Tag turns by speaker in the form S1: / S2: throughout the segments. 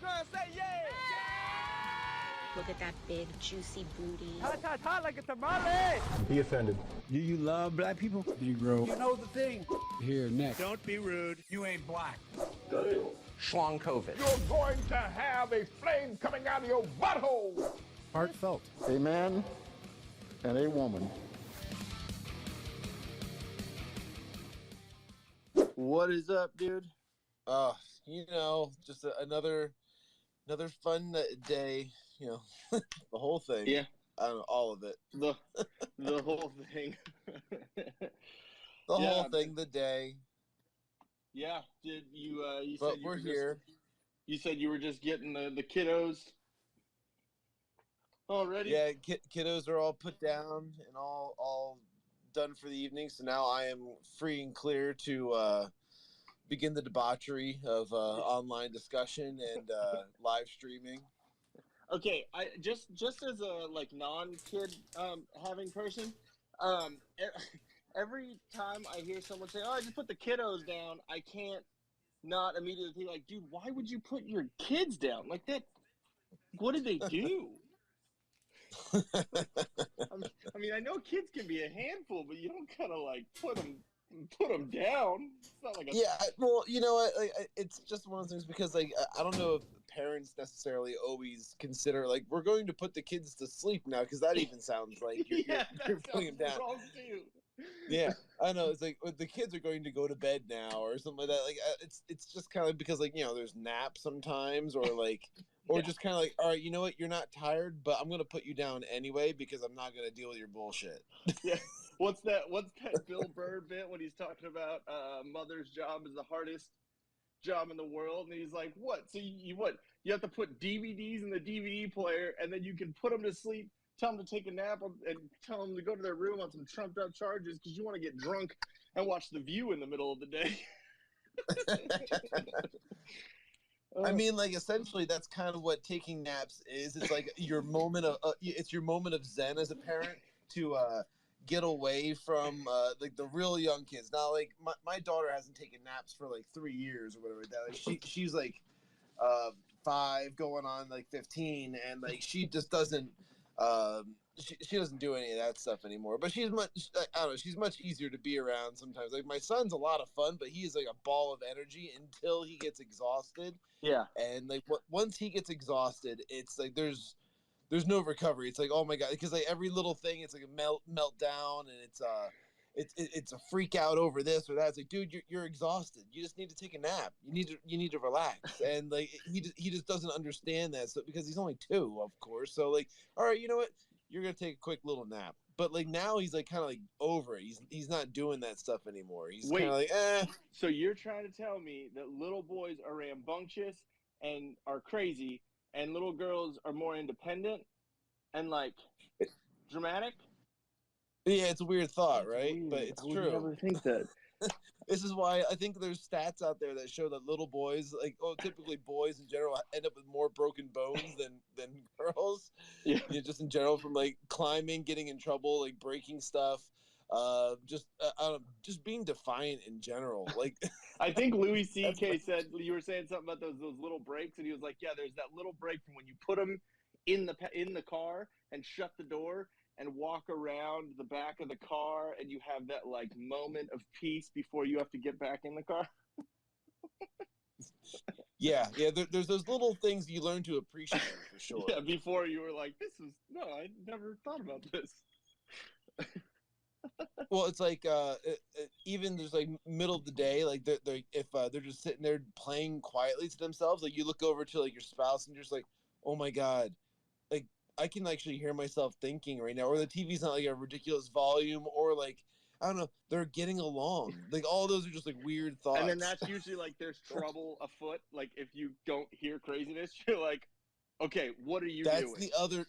S1: girl, say yeah!
S2: Look at that big, juicy booty.
S1: Hot like a tamale!
S3: Be offended.
S4: Do you love black people?
S3: Negro.
S1: You know the thing.
S4: Here, next.
S1: Don't be rude. You ain't black.
S5: Shawn Cav.
S6: You're going to have a flame coming out of your butthole.
S4: Heartfelt.
S3: A man and a woman.
S7: What is up, dude?
S8: Just another fun day. The whole thing.
S7: Yeah,
S8: I don't know, all of it.
S7: the whole thing.
S8: The whole thing. The day.
S7: Yeah. Did you? You
S8: But
S7: said
S8: we're here.
S7: You said you were just getting the kiddos already.
S8: Yeah, kiddos are all put down and all done for the evening. So now I am free and clear to begin the debauchery of online discussion and live streaming.
S7: Okay, I just as a non-kid having person, every time I hear someone say, "Oh, I just put the kiddos down," I can't not immediately be like, "Dude, why would you put your kids down like that? What did they do?" I mean, I know kids can be a handful, but you don't kind of put them down. It's not like
S8: well, you know what? It's just one of those things because I don't know if parents necessarily always consider we're going to put the kids to sleep now, because that even sounds like you're putting them down.
S7: Wrong too.
S8: Yeah, I know. It's like the kids are going to go to bed now or something like that. It's just kind of because there's naps sometimes or just kind of all right, you know what? You're not tired, but I'm going to put you down anyway because I'm not going to deal with your bullshit.
S7: Yeah. What's that Bill Burr bit when he's talking about mother's job is the hardest job in the world? And he's like, what? So you have to put DVDs in the DVD player and then you can put them to sleep, tell them to take a nap, and tell them to go to their room on some trumped up charges because you want to get drunk and watch The View in the middle of the day.
S8: I mean, essentially, that's kind of what taking naps is. It's your moment of zen as a parent to get away from the real young kids. Now, my daughter hasn't taken naps for 3 years or whatever like that. She's 5 going on 15, and she just doesn't she doesn't do any of that stuff anymore. But she's much easier to be around sometimes. My son's a lot of fun, but he's a ball of energy until he gets exhausted.
S7: Yeah.
S8: And once he gets exhausted, it's there's no recovery. It's oh my god, because every little thing, it's a meltdown, and it's a freak out over this or that. It's dude, you're exhausted. You just need to take a nap. You need to relax. And he just doesn't understand that. So because he's only 2, of course. So all right, you know what? You're gonna take a quick little nap. But now he's kind of over it. He's not doing that stuff anymore. He's kind of eh.
S7: So you're trying to tell me that little boys are rambunctious and are crazy, and little girls are more independent and dramatic?
S8: Yeah, it's a weird thought, right? Weird. But it's true.
S7: I would never think that.
S8: This is why I think there's stats out there that show that little boys, typically boys in general, end up with more broken bones than girls. Yeah. Just in general, from climbing, getting in trouble, breaking stuff, just being defiant in general.
S7: I think Louis C.K. said, you were saying something about those little breaks, and he was like, yeah, there's that little break from when you put them in the car and shut the door and walk around the back of the car, and you have that moment of peace before you have to get back in the car.
S8: Yeah. There's those little things you learn to appreciate for sure.
S7: Yeah, before you were I never thought about this.
S8: Well, it's even there's middle of the day, if they're just sitting there playing quietly to themselves, you look over to your spouse and you're just oh my god, I can actually hear myself thinking right now, or the TV's not a ridiculous volume, or I don't know, they're getting along. All those are just weird thoughts.
S7: And then that's usually there's trouble afoot. If you don't hear craziness, you're okay, what are you doing?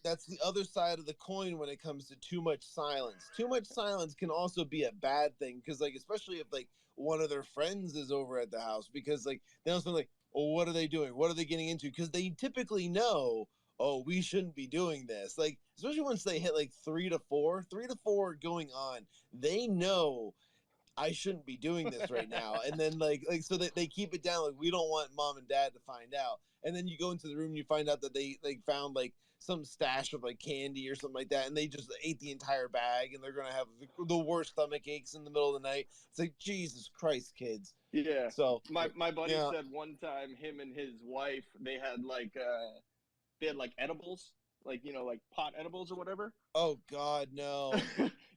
S8: That's the other side of the coin when it comes to too much silence. Too much silence can also be a bad thing, because especially if one of their friends is over at the house, because they also oh, what are they doing? What are they getting into? Because they typically know, oh, we shouldn't be doing this. Especially once they hit 3 to 4 going on, they know I shouldn't be doing this right now. And then like so that they keep it down, like we don't want mom and dad to find out. And then you go into the room and you find out that they like found like some stash of like candy or something like that, and they just ate the entire bag, and they're gonna have the worst stomach aches in the middle of the night. It's like, Jesus Christ, kids.
S7: Yeah.
S8: So
S7: my buddy said one time him and his wife, they had like edibles, like, you know, like pot edibles or whatever.
S8: Oh God, no.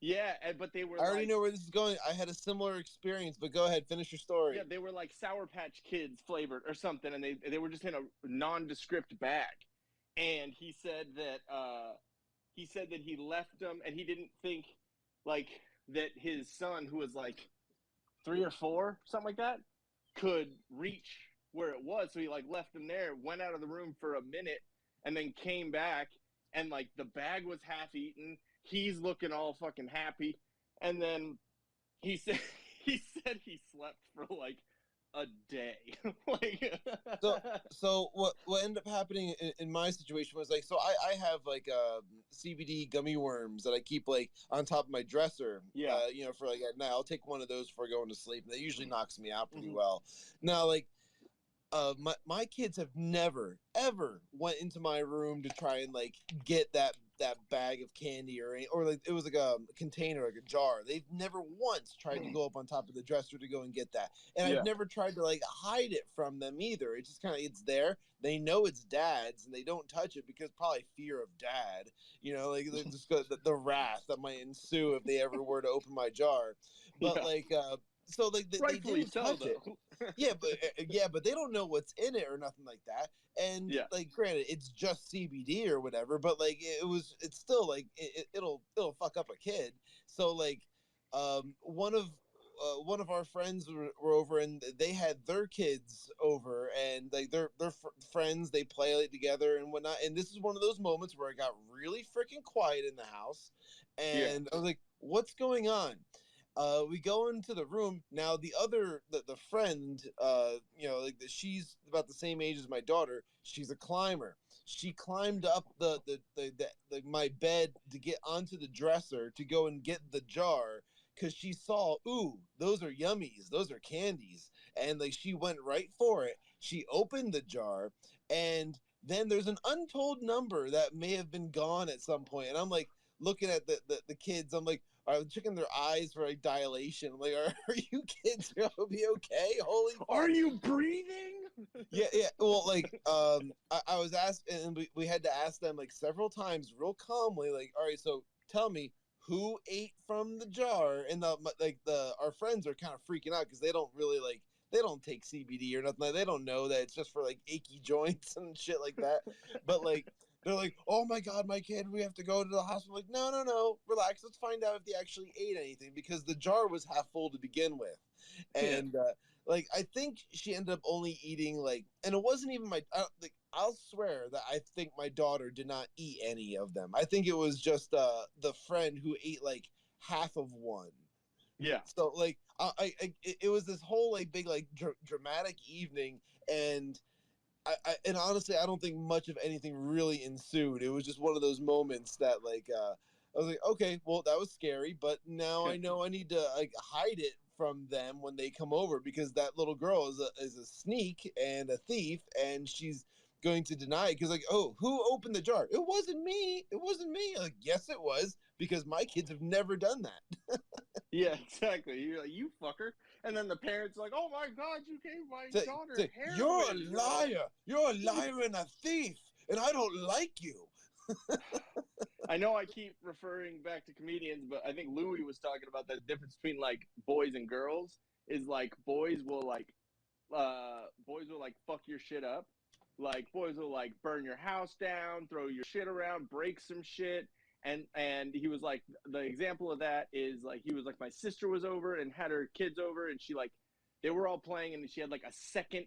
S7: Yeah, but they were
S8: I already know where this is going. I had a similar experience, but go ahead, finish your story.
S7: Yeah, they were like Sour Patch Kids flavored or something, and they were just in a nondescript bag. And he said that he left them, and he didn't think like that his son, who was like 3 or 4, something like that, could reach where it was. So he like left them there, went out of the room for a minute, and then came back, and like the bag was half eaten. He's looking all fucking happy, and then he said he slept for like a day. Like
S8: so what ended up happening in my situation was like, so I have like CBD gummy worms that I keep like on top of my dresser.
S7: Yeah.
S8: You know, for like at night. I'll take one of those before going to sleep, and that usually knocks me out pretty well. Now, like my kids have never ever went into my room to try and like get that bag of candy or like it was like a container, like a jar. They've never once tried to go up on top of the dresser to go and get that, and I've never tried to like hide it from them either. It's just kind of, it's there. They know it's dad's, and they don't touch it because probably fear of dad. You know, like just the wrath that might ensue if they ever were to open my jar. But like so like they didn't touch it. but they don't know what's in it or nothing like that. And like, granted, it's just CBD or whatever, but like it's still like it'll fuck up a kid. So like one of our friends were over, and they had their kids over, and like their friends, they play together and whatnot. And this is one of those moments where it got really freaking quiet in the house, and I was like, what's going on? We go into the room. Now the friend, you know, like she's about the same age as my daughter. She's a climber. She climbed up the my bed to get onto the dresser to go and get the jar, because she saw, ooh, those are yummies, those are candies, and like she went right for it. She opened the jar, and then there's an untold number that may have been gone at some point, and I'm like looking at the kids. I'm like, I'm checking their eyes for like dilation. I'm like, are you kids gonna be okay? Holy fuck.
S7: Are you breathing?
S8: Yeah. Well, like, I was asked, and we had to ask them like several times, real calmly, like, all right, so tell me, who ate from the jar? And our friends are kind of freaking out because they don't really they don't take CBD or nothing. They don't know that it's just for like achy joints and shit like that. But like, they're like, oh my God, my kid, we have to go to the hospital. Like, no, relax. Let's find out if they actually ate anything, because the jar was half full to begin with. And like, I think she ended up only eating like, and it wasn't even I'll swear that I think my daughter did not eat any of them. I think it was just the friend who ate like half of one.
S7: Yeah.
S8: So like, it was this whole like big like dramatic evening, and and honestly, I don't think much of anything really ensued. It was just one of those moments that like I was like, okay, well, that was scary, but now I know I need to like hide it from them when they come over, because that little girl is a sneak and a thief, and she's going to deny it, because like, oh, who opened the jar? It wasn't me. Like, yes, it was, because my kids have never done that.
S7: Yeah, exactly. You're like, you fucker. And then the parents are like, oh my God, you gave my daughter heroin.
S8: You're a liar. You're a liar and a thief, and I don't like you.
S7: I know I keep referring back to comedians, but I think Louis was talking about the difference between like boys and girls. Is like boys will like fuck your shit up. Like boys will like burn your house down, throw your shit around, break some shit. And he was like, the example of that is like, he was like, my sister was over and had her kids over, and she like, they were all playing, and she had like a second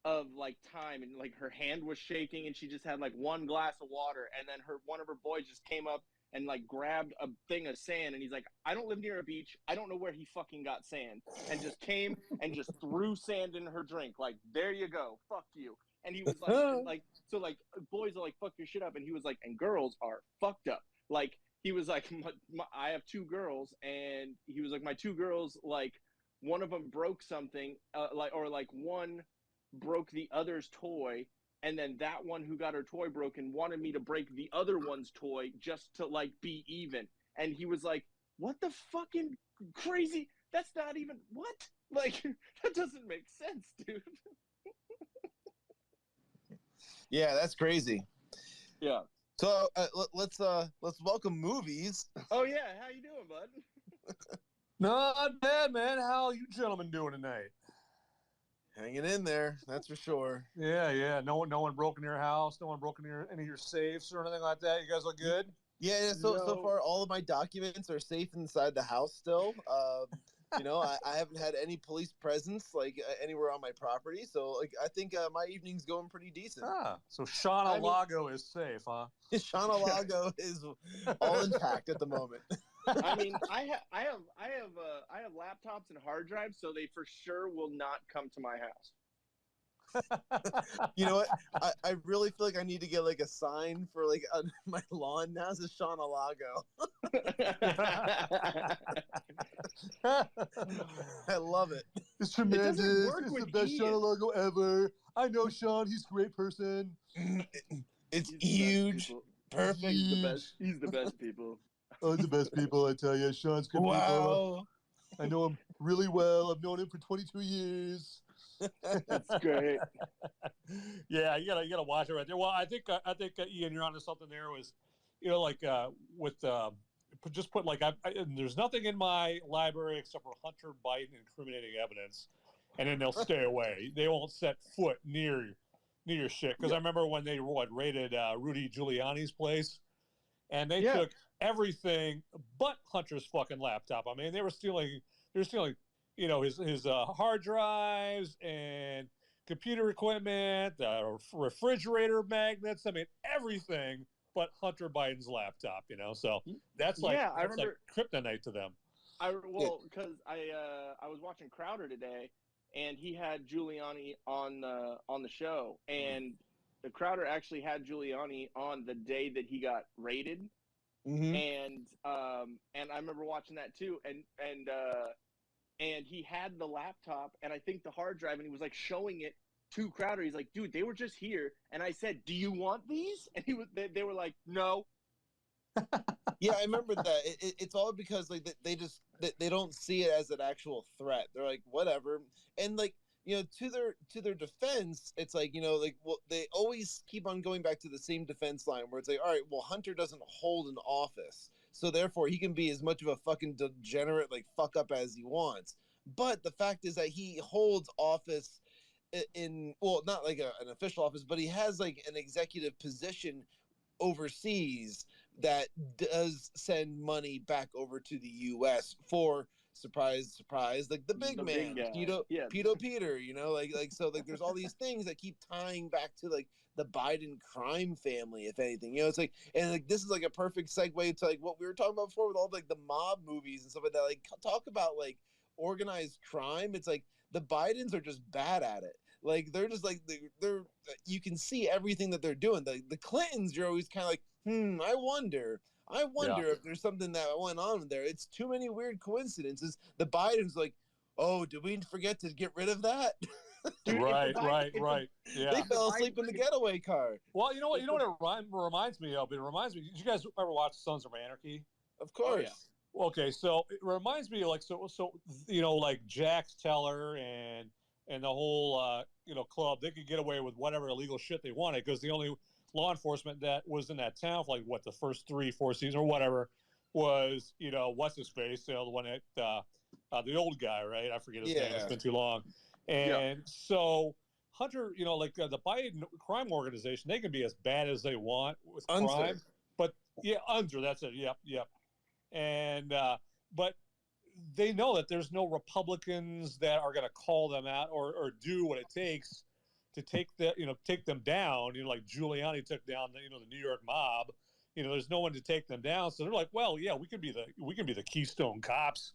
S7: of like time, and like her hand was shaking, and she just had like one glass of water, and then one of her boys just came up and like grabbed a thing of sand, and he's like, I don't live near a beach, I don't know where he fucking got sand, and just came and just threw sand in her drink, like, there you go, fuck you. And he was like, so like boys are like, fuck your shit up, and he was like, and girls are fucked up. Like, he was like, I have 2 girls, and he was like, my 2 girls, like, one of them broke something, like one broke the other's toy, and then that one who got her toy broken wanted me to break the other one's toy just to like be even. And he was like, "What the fucking crazy? That's not even what? Like that doesn't make sense, dude."
S8: Yeah, that's crazy.
S7: Yeah.
S8: So let's welcome movies.
S7: Oh yeah, how you doing, bud?
S9: Not bad, man. How are you gentlemen doing tonight?
S8: Hanging in there, that's for sure.
S9: Yeah. No one broke into your house. No one broke into any of your safes or anything like that. You guys look good.
S8: Yeah. So far, all of my documents are safe inside the house still. I haven't had any police presence anywhere on my property. So I think my evening's going pretty decent.
S9: So Shawn Lago is safe, huh?
S8: Shawn Lago is all intact at the moment.
S7: I mean, I have laptops and hard drives, so they for sure will not come to my house.
S8: You know what? I really feel like I need to get like a sign for like on my lawn now. It says Shawn Lago. I love it.
S9: It's tremendous. It's the best Shawn Lago ever. I know Shawn. He's a great person.
S8: It's huge. Perfect.
S7: He's the best people.
S9: Oh, the best people, I tell you. Shawn's good people. I know him really well. I've known him for 22 years.
S7: That's great.
S9: Yeah, you gotta watch it right there. Well, I think Ian, you're onto something there. Was just put there's nothing in my library except for Hunter Biden incriminating evidence, and then they'll stay away. They won't set foot near your shit. Because I remember when they raided Rudy Giuliani's place, and they took everything but Hunter's fucking laptop. I mean, they were stealing. His hard drives and computer equipment, refrigerator magnets. I mean, everything but Hunter Biden's laptop. So that's like kryptonite to them.
S7: Because I was watching Crowder today, and he had Giuliani on the show, and the Crowder actually had Giuliani on the day that he got raided, and I remember watching that too, and he had the laptop and I think the hard drive, and he was like showing it to Crowder. He's like, "Dude, they were just here." And I said, "Do you want these?" And they were like, "No."
S8: Yeah, I remember that. It's all because they don't see it as an actual threat. They're like, whatever. And to their defense, it's they always keep on going back to the same defense line where it's like, all right, well, Hunter doesn't hold an office, so therefore he can be as much of a fucking degenerate fuck up as he wants. But the fact is that he holds office not like an official office, but he has an executive position overseas that does send money back over to the U.S. for surprise, the big man, Peter. So there's all these things that keep tying back to the Biden crime family, if anything. It's this is a perfect segue to what we were talking about before with all the mob movies and stuff like that. Talk about organized crime. It's the Bidens are just bad at it. They're just they're you can see everything that they're doing. The Clintons, you're always kind of I wonder if there's something that went on there. It's too many weird coincidences. The Biden's oh, did we forget to get rid of that?
S9: Dude, right. Yeah.
S8: They fell asleep in the getaway car.
S9: Well, you know what it reminds me of? It reminds me, did you guys ever watch Sons of Anarchy?
S8: Of course.
S7: Oh, yeah.
S9: Well, okay, so it reminds me Jax Teller and the whole club, they could get away with whatever illegal shit they wanted because the only law enforcement that was in that town for the first 3-4 seasons or whatever was what's his face, the one that the old guy, right? I forget his name. It's been too long. And so Hunter, the Biden crime organization, they can be as bad as they want with crime, but that's it. Yep. And but they know that there's no Republicans that are going to call them out or do what it takes to take them down. Like Giuliani took down the New York mob. There's no one to take them down. So they're like, well, yeah, we can be the Keystone Cops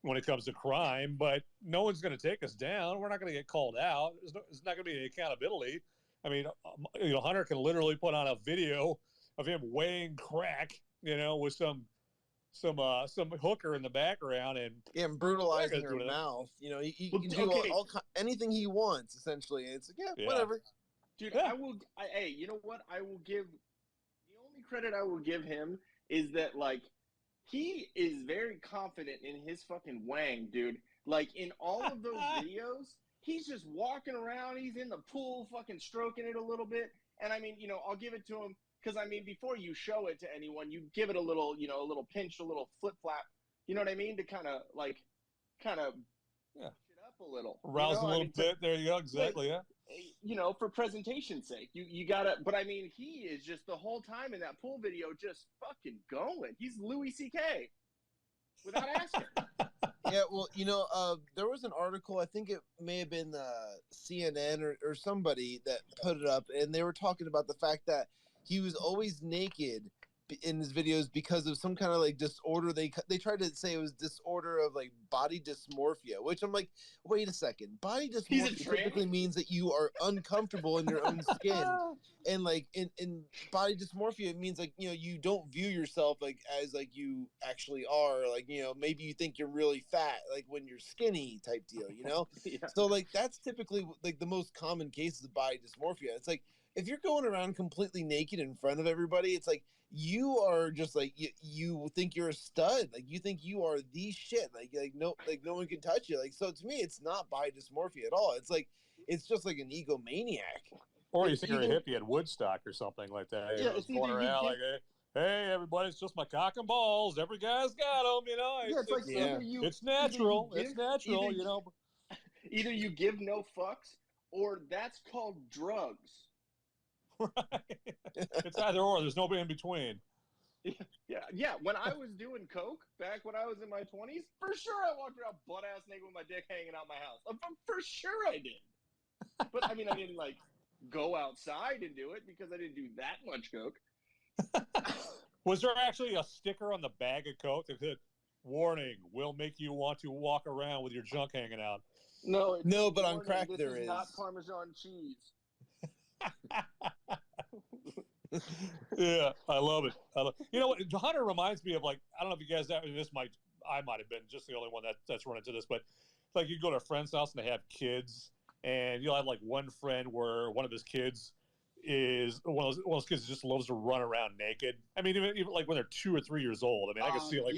S9: when it comes to crime, but no one's going to take us down. We're not going to get called out. There's not going to be any accountability. I mean, Hunter can literally put on a video of him weighing crack, with some some hooker in the background and
S8: brutalizing her mouth. You know, he can do anything he wants essentially. It's like, whatever.
S7: Dude, hey, you know what? The only credit I will give him is that, like, he is very confident in his fucking wang, dude. Like, in all of those videos, he's just walking around. He's in the pool fucking stroking it a little bit. And, I mean, you know, I'll give it to him because, I mean, before you show it to anyone, you give it a little, you know, a little pinch, a little flip-flap. You know what I mean? To kind of push it up a little.
S9: Rouse a little bit. There you go. Exactly, yeah.
S7: You know, for presentation's sake, you gotta. But I mean, he is just the whole time in that pool video, just fucking going. He's Louis C.K. without asking.
S8: Yeah, well, you know, there was an article. I think it may have been CNN or somebody that put it up, and they were talking about the fact that he was always naked in his videos because of some kind of like disorder. They tried to say it was disorder of like body dysmorphia, which I'm like, wait a second. Body dysmorphia typically means that you are uncomfortable in your own skin, and like in body dysmorphia it means like, you know, you don't view yourself like as like you actually are, like, you know, maybe you think you're really fat like when you're skinny type deal, you know. So like that's typically like the most common cases of body dysmorphia. It's like if you're going around completely naked in front of everybody, it's like you are just like you think you're a stud, like you think you are the shit, like no one can touch you. Like, so to me, it's not body dysmorphia at all. It's like it's just like an egomaniac.
S9: Or you think you're a hippie at Woodstock or something like that.
S7: Yeah, it's
S9: going around like, hey, everybody, it's just my cock and balls. Every guy's got them, you know. It's natural. It's natural, you know.
S7: Either you give no fucks, or that's called drugs.
S9: Right. It's either or. There's nobody in between.
S7: Yeah. When I was doing coke back when I was in my 20s, for sure I walked around butt ass naked with my dick hanging out my house. For sure I did. But I mean, I didn't like go outside and do it because I didn't do that much coke.
S9: Was there actually a sticker on the bag of coke that said, "Warning, will make you want to walk around with your junk hanging out"?
S7: No,
S8: but on crack there is
S7: not Parmesan cheese.
S9: Yeah, I love it. You know what? Hunter reminds me of, like, I don't know if you guys, I might have been just the only one that's run into this, but like you go to a friend's house and they have kids, and you'll have like one friend where one of his kids is one of those kids that just loves to run around naked. I mean, even like when they're 2 or 3 years old. I mean, I can see like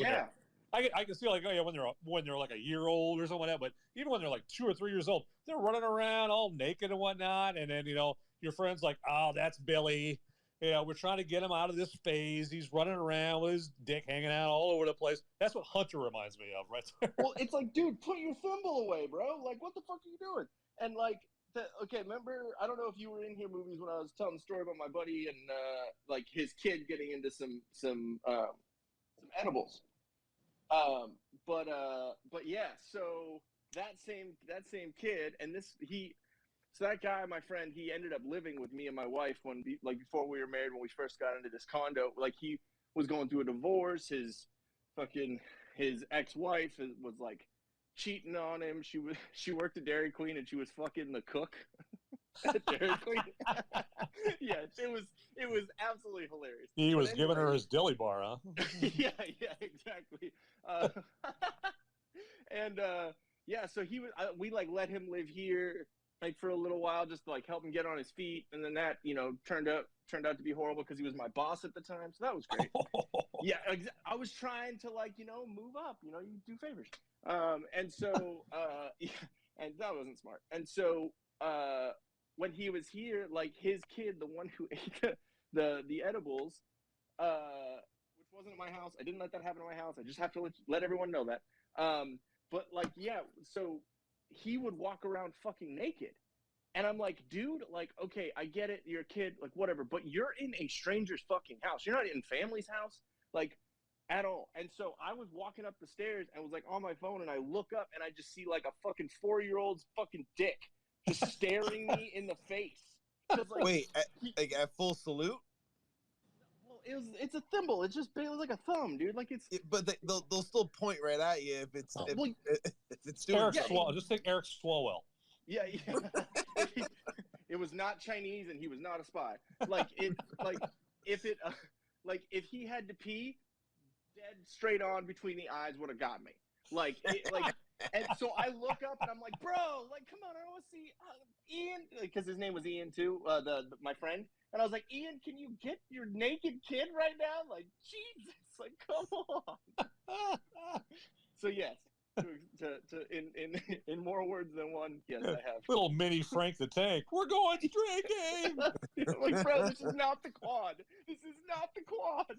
S9: I can see like, oh yeah, when they're like a year old or something like that. But even when they're like 2 or 3 years old, they're running around all naked and whatnot. And then, you know, your friend's like, oh, that's Billy. You know, we're trying to get him out of this phase. He's running around with his dick hanging out all over the place. That's what Hunter reminds me of, right there.
S7: Well, it's like, dude, put your thimble away, bro. Like, what the fuck are you doing? And like, remember, I don't know if you were in here movies when I was telling the story about my buddy and like his kid getting into some edibles. But yeah, so that same kid, and so that guy, my friend, he ended up living with me and my wife before we were married, when we first got into this condo. Like, he was going through a divorce. His ex-wife was like cheating on him. She worked at Dairy Queen and she was fucking the cook at Dairy Queen. Yeah, it was absolutely hilarious.
S9: He was giving her his dilly bar, huh?
S7: yeah, exactly. Yeah, so we like let him live here like for a little while, just to like help him get on his feet, and then that, you know, turned out to be horrible because he was my boss at the time, so that was great. Yeah, I was trying to, like, you know, move up, you know, you do favors, and so yeah, and that wasn't smart. And so when he was here, like, his kid, the one who ate the edibles, which wasn't at my house, I didn't let that happen at my house, I just have to let everyone know that, but like, yeah, so he would walk around fucking naked. And I'm like, dude, like, okay, I get it, you're a kid, like, whatever, but you're in a stranger's fucking house. You're not in family's house, like, at all. And so I was walking up the stairs and was like on my phone, and I look up and I just see like a fucking 4-year-old's fucking dick just staring me in the face. Like,
S8: wait, at full salute?
S7: It's a thimble. It's like a thumb, dude. Like,
S8: but they'll still point right at you if it's doing
S9: Eric Swalwell. Just think Eric Swalwell.
S7: Yeah. It was not Chinese, and he was not a spy. Like, if he had to pee, dead head straight on between the eyes would have got me. And so I look up and I'm like, bro, like, come on, I want to see Ian, because his name was Ian too, my friend. And I was like, Ian, can you get your naked kid right now? Like, Jesus, like, come on. So yes, in more words than one, yes, I have.
S9: Little mini Frank the Tank. We're going drinking.
S7: Like, bro, this is not the quad. This is not the quad.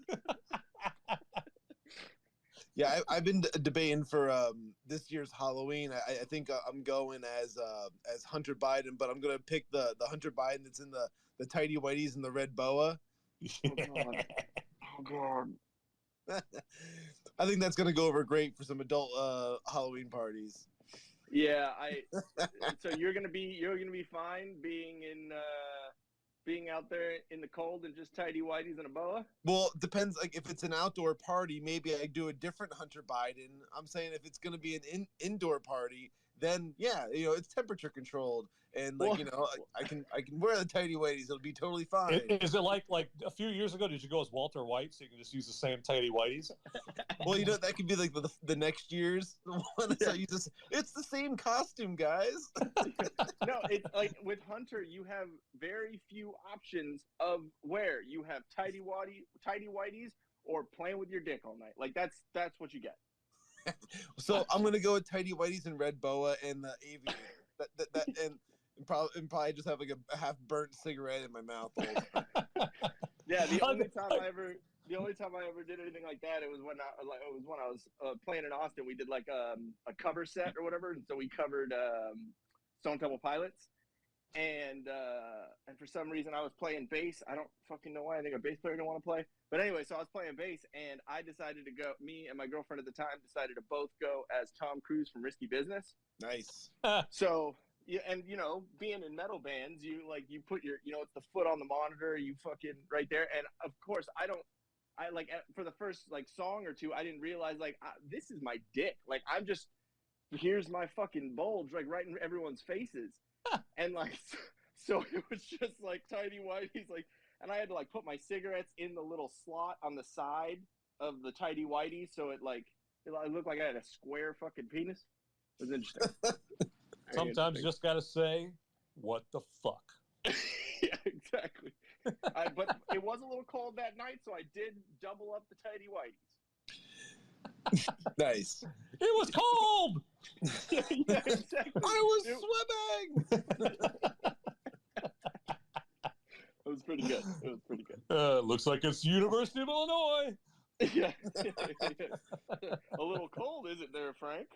S8: Yeah, I've been debating for this year's Halloween. I think I'm going as Hunter Biden, but I'm gonna pick the Hunter Biden that's in the tighty whities and the red boa.
S7: Oh God.
S8: I think that's gonna go over great for some adult Halloween parties.
S7: Yeah, so you're gonna be fine being out there in the cold and just tidy whities and a boa?
S8: Well, it depends. Like if it's an outdoor party, maybe I do a different Hunter Biden. I'm saying if it's gonna be an indoor party, then yeah, it's temperature controlled, and I can wear the tidy whities. It'll be totally fine.
S9: Is it like a few years ago? Did you go as Walter White so you can just use the same tidy whities?
S8: Well, that could be like the next year's one. So it's the same costume, guys.
S7: No, it's like with Hunter, you have very few options of where you have tidy whities or playing with your dick all night. Like that's what you get.
S8: So I'm gonna go with tidy whities and red boa and the Avina. And probably just have like a half burnt cigarette in my mouth.
S7: Yeah, the only time I ever did anything like that, it was when I was playing in Austin. We did like a cover set or whatever, and so we covered Stone Temple Pilots, and for some reason I was playing bass. I don't fucking know why. I think a bass player didn't want to play, but anyway, so I was playing bass, and I decided to go. Me and my girlfriend at the time decided to both go as Tom Cruise from Risky Business.
S8: Nice.
S7: So. Yeah, and being in metal bands, you put your, it's the foot on the monitor, you fucking right there. And of course, for the first song or two, I didn't realize this is my dick. Like here's my fucking bulge, right in everyone's faces. And so it was just tidy whities, and I had to put my cigarettes in the little slot on the side of the tidy whitey, so it looked like I had a square fucking penis. It was interesting.
S9: Sometimes you just gotta say, "What the fuck?"
S7: Yeah, exactly. But it was a little cold that night, so I did double up the tidy whities.
S8: Nice.
S9: It was cold.
S7: Yeah, exactly.
S8: I was swimming.
S7: It was pretty good.
S9: Looks like it's University of Illinois.
S7: Yeah. A little cold, isn't there, Frank?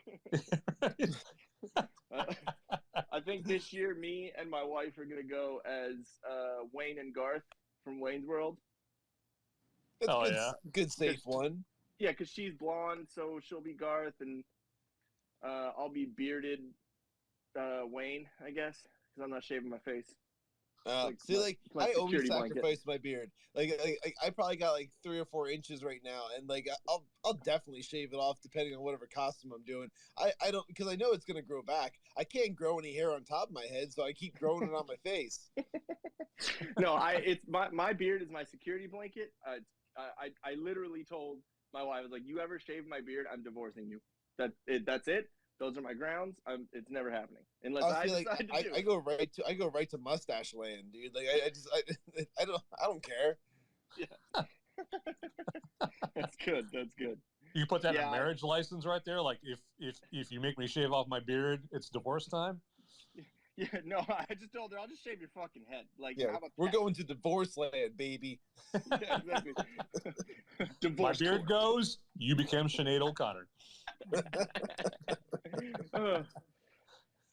S7: I think this year, me and my wife are going to go as Wayne and Garth from Wayne's World.
S8: That's good safe one.
S7: Yeah, because she's blonde, so she'll be Garth, and I'll be bearded Wayne, I guess, because I'm not shaving my face.
S8: I always sacrifice my beard. I probably got 3 or 4 inches right now, and I'll definitely shave it off depending on whatever costume I'm doing. I don't, because I know it's gonna grow back. I can't grow any hair on top of my head, so I keep growing it on my face.
S7: No, it's my beard is my security blanket. I literally told my wife, I was like, "You ever shave my beard, I'm divorcing you. That's it. Those are my grounds. It's never happening unless I decide to do it."
S8: I go right to mustache land, dude. I don't care.
S7: Yeah. That's good.
S9: You put that in a marriage license right there. Like if you make me shave off my beard, it's divorce time.
S7: Yeah, no, I just told her I'll just shave your fucking head. How about
S8: we're going to divorce land, baby.
S7: Yeah, exactly.
S9: Divorce. My beard goes. You become Sinead O'Connor.
S7: I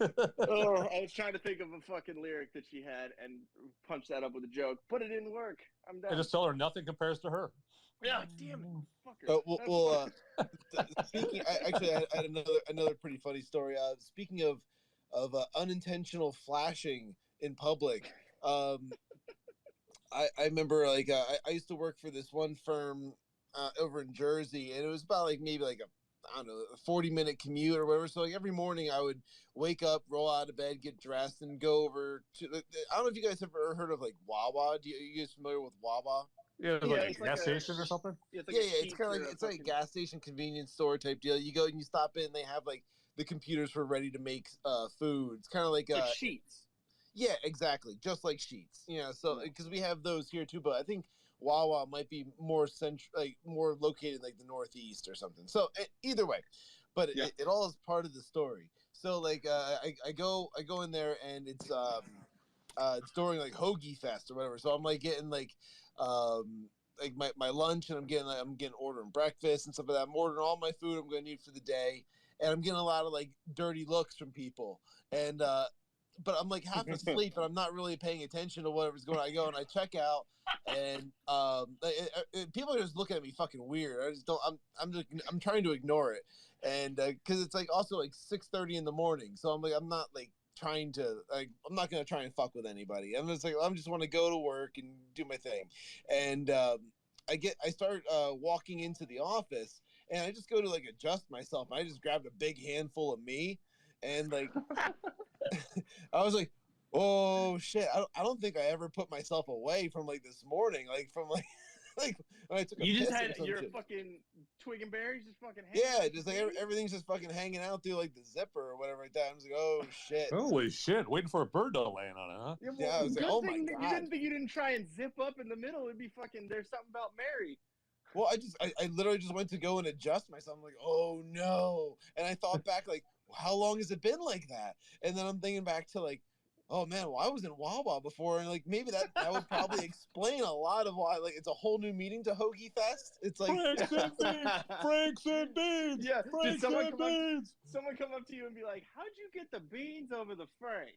S7: was trying to think of a fucking lyric that she had and punch that up with a joke, but it didn't work. I'm done.
S9: I just tell her nothing compares to her.
S7: Yeah, damn it,
S8: fucker. Speaking, I had another pretty funny story. Speaking of unintentional flashing in public, I remember I used to work for this one firm over in Jersey, and it was about maybe a 40-minute commute or whatever. So every morning I would wake up, roll out of bed, get dressed, and go over to. I don't know if you guys have ever heard of Wawa. You guys familiar with Wawa?
S9: Yeah,
S7: Yeah,
S9: like
S7: it's
S9: a
S7: like
S9: gas
S7: a-
S9: station or something.
S7: It's
S8: Yeah,
S7: a
S8: yeah, it's
S7: sheet
S8: kind of
S7: or
S8: like
S7: a
S8: it's like a
S7: fucking-
S8: gas station convenience store type deal. You go and you stop in, and they have like the computers for ready to make food. It's kind of like
S7: it's like sheets.
S8: yeah, exactly, just like Sheets. You know, so because we have those here too, but I think Wawa might be more more located like the Northeast or something. So either way, but it all is part of the story. So like I go in there and it's during like Hoagie Fest or whatever. So I'm like getting like my lunch, and I'm getting ordering breakfast and stuff like that. I'm ordering all my food I'm gonna need for the day, and I'm getting a lot of like dirty looks from people. And but I'm like half asleep and I'm not really paying attention to whatever's going on. I go and I check out, and people are just looking at me fucking weird. I just don't. I'm trying to ignore it, and because it's like also like 6:30 in the morning, so I'm like I'm not like trying to like I'm not gonna try and fuck with anybody. I'm just like I'm just want to go to work and do my thing, and I start walking into the office, and I just go to like adjust myself. And I just grabbed a big handful of me, and like I was like, oh shit! I don't think I ever put myself away from like this morning, like from like like when I took a
S7: You just
S8: piss or
S7: had
S8: some
S7: your
S8: shit.
S7: fucking twig and berries just fucking hanging
S8: Yeah,
S7: out
S8: just
S7: the
S8: like
S7: baby?
S8: everything's just fucking hanging out through like the zipper or whatever like that. I was like, oh shit!
S9: Holy shit! Waiting for a bird to land on it, huh?
S7: Yeah,
S8: Yeah, I was like,
S7: good
S8: oh my
S7: thing that
S8: God.
S7: you didn't try and zip up in the middle. It'd be fucking. There's something about Mary.
S8: Well, I literally just went to go and adjust myself. I'm like, oh no! And I thought back like, how long has it been like that? And then I'm thinking back to like, oh man, well I was in Wawa before, and like maybe that would probably explain a lot of why like it's a whole new meaning to Hoagie Fest. It's like
S9: Franks and beans, Franks and beans,
S7: Yeah, did
S9: Franks
S7: someone
S9: and
S7: come up?
S9: beans.
S7: Someone come up to you and be like, "How'd you get the beans over the Frank?"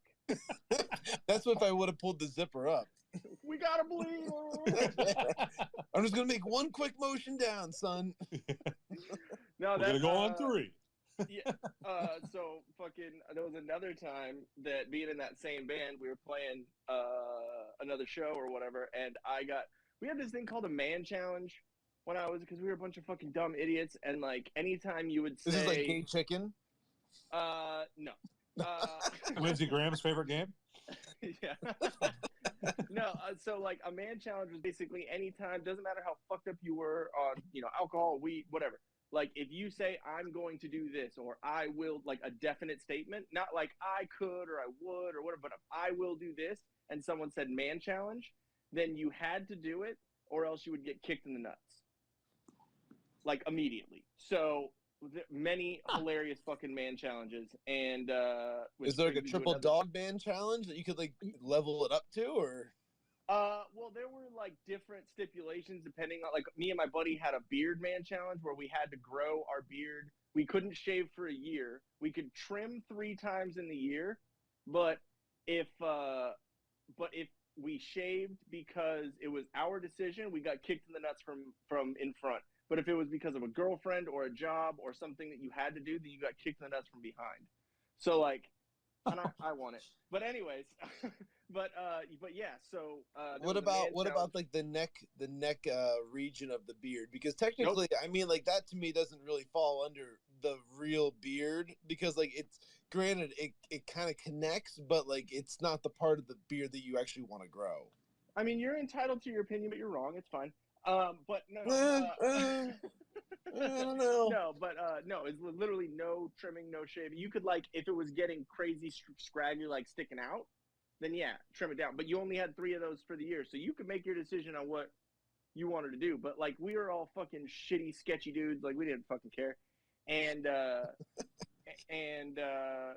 S8: that's what if I would have pulled the zipper up.
S7: We gotta believe.
S8: I'm just gonna make one quick motion down, son.
S7: No,
S9: We're gonna go on 3.
S7: Yeah. So fucking. There was another time that being in that same band, we were playing another show or whatever, and we had this thing called a man challenge when I was because we were a bunch of fucking dumb idiots, and like anytime you would say,
S8: This is like gay chicken.
S7: No.
S9: Lindsey Graham's favorite game.
S7: Yeah. No, so like a man challenge was basically anytime, doesn't matter how fucked up you were on, alcohol, weed, whatever. Like if you say I'm going to do this or I will, like a definite statement, not like I could or I would or whatever, but if I will do this and someone said man challenge, then you had to do it or else you would get kicked in the nuts. Like immediately. So many hilarious fucking man challenges, and
S8: is there like a triple dog man challenge that you could like level it up to, or?
S7: Well, there were like different stipulations depending on like me and my buddy had a beard man challenge where we had to grow our beard. We couldn't shave for a year. We could trim 3 times in the year, but if we shaved because it was our decision, we got kicked in the nuts from in front. But if it was because of a girlfriend or a job or something that you had to do, then you got kicked in the nuts from behind. So like, and I won it. But anyways, but yeah. So
S8: what about like the neck region of the beard? Because technically, I mean, like that to me doesn't really fall under the real beard because like it's granted it kind of connects, but like it's not the part of the beard that you actually want to grow.
S7: I mean, you're entitled to your opinion, but you're wrong. It's fine. But no,
S8: I don't know.
S7: No, but no, it's literally no trimming, no shaving. You could like, if it was getting crazy scraggly, like sticking out, then yeah, trim it down. But you only had 3 of those for the year, so you could make your decision on what you wanted to do. But like, we were all fucking shitty, sketchy dudes. Like, we didn't fucking care. And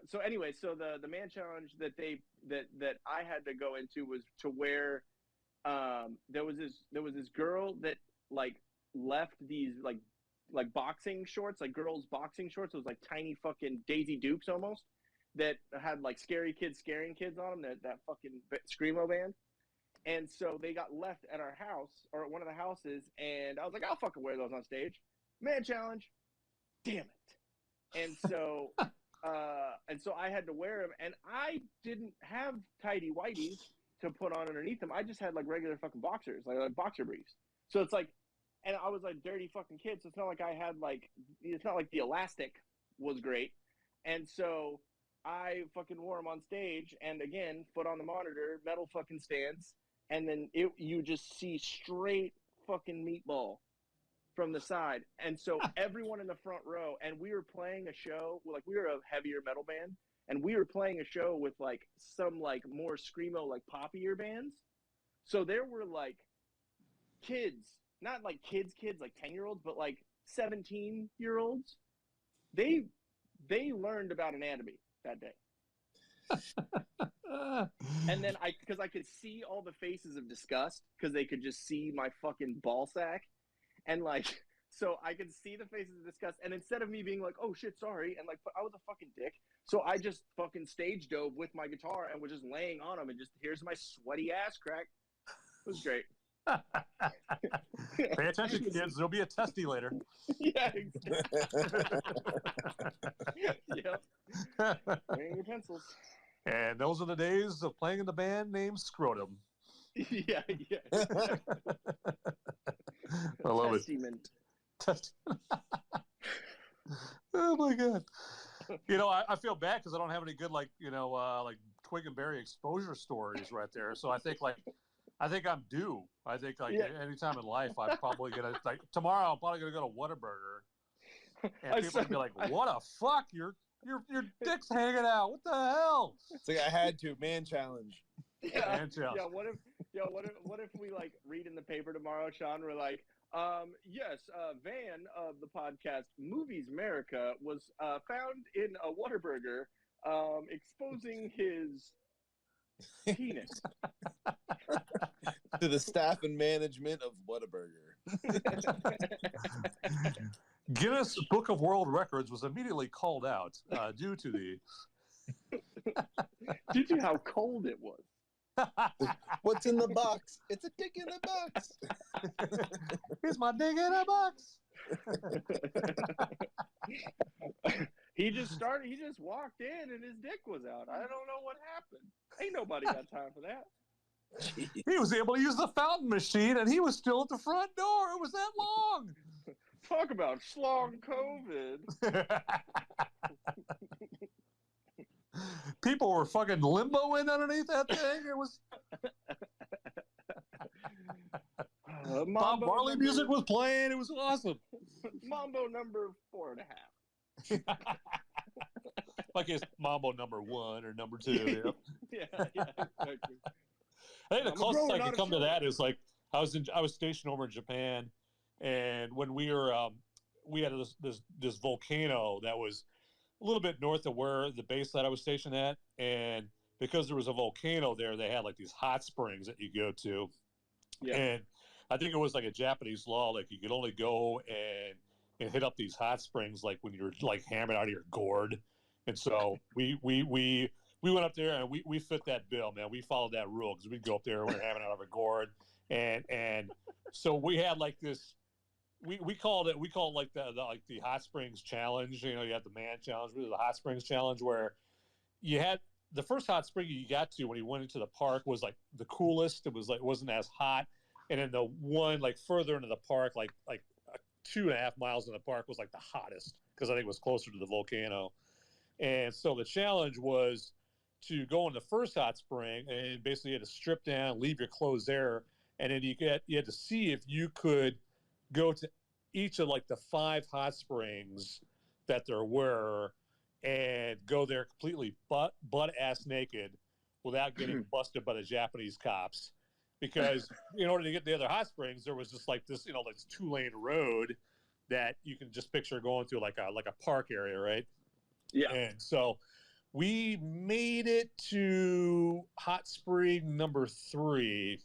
S7: so anyway, so the man challenge that I had to go into was to wear. There was this girl that like left these like boxing shorts, like girls boxing shorts. It was like tiny fucking Daisy Dukes almost that had like scary kids scaring kids on them. That fucking screamo band. And so they got left at our house or at one of the houses, and I was like, I'll fucking wear those on stage. Man challenge, damn it. And so I had to wear them, and I didn't have tidy whities to put on underneath them. I just had like regular fucking boxers, like boxer briefs. So it's like, and I was like dirty fucking kid. So it's not like I had like, it's not like the elastic was great. And so I fucking wore them on stage, and again, foot on the monitor, metal fucking stance. And then you just see straight fucking meatball from the side. And so everyone in the front row, and we were playing a show, like we were a heavier metal band, and we were playing a show with like some like more screamo, like poppier bands. So there were like kids, not like kids, like 10-year-olds, but like 17-year-olds. They learned about anatomy that day. And then because I could see all the faces of disgust because they could just see my fucking ball sack. And like, so I could see the faces of disgust. And instead of me being like, oh shit, sorry. And like, I was a fucking dick. So I just fucking stage dove with my guitar and was just laying on them and just, here's my sweaty ass crack. It was great.
S9: Pay attention, kids. There'll be a testy later.
S7: Yeah, exactly. Yep. Bring your pencils.
S9: And those are the days of playing in the band named Scrotum.
S7: Yeah.
S9: I love
S7: Testament.
S9: it. Oh my god! You know, I feel bad because I don't have any good like twig and berry exposure stories right there. So I think I'm due. I think anytime in life I'm probably gonna like tomorrow I'm probably gonna go to Whataburger, and people will be like, "What the fuck? Your dick's hanging out. What the hell?"
S8: It's like I had to man challenge.
S7: Yeah. What if we like read in the paper tomorrow, Shawn? We're like, yes, Van of the podcast Movies America was found in a Whataburger, exposing his penis
S8: To the staff and management of Whataburger.
S9: Guinness Book of World Records was immediately called out due to the
S7: due to how cold it was.
S8: What's in the box? It's a dick in the box.
S9: Here's my dick in a box.
S7: He just walked in and his dick was out. I don't know what happened. Ain't nobody got time for that.
S9: He was able to use the fountain machine and he was still at the front door. It was that long.
S7: Talk about Shawn COVID.
S9: People were fucking limboing underneath that thing. It was Bob Marley music was playing. It was awesome.
S7: Mambo number 4.5.
S9: Like it's Mambo number 1 or number 2.
S7: Yeah, exactly.
S9: I think the closest I could come to that is like I was stationed over in Japan, and when we had this volcano that was a little bit north of where the base that I was stationed at, and because there was a volcano there, they had like these hot springs that you go to. Yeah. And I think it was like a Japanese law, like you could only go and hit up these hot springs like when you're like hammered out of your gourd. And so we went up there and we fit that bill, man. We followed that rule because we'd go up there and we're hammered out of our gourd. And so we had like this. We called it like the hot springs challenge. You know, you had the man challenge, really the hot springs challenge, where you had the first hot spring you got to when you went into the park was like the coolest. It was like, it wasn't as hot. And then the one like further into the park, like 2.5 miles in the park was like the hottest because I think it was closer to the volcano. And so the challenge was to go in the first hot spring and basically you had to strip down, leave your clothes there. And then you had to see if you could go to each of like the 5 hot springs that there were and go there completely butt ass naked without getting busted by the Japanese cops. Because in order to get to the other hot springs, there was just like this, you know, like 2-lane road that you can just picture going through like a park area, right? Yeah. And so we made it to hot spring number 3.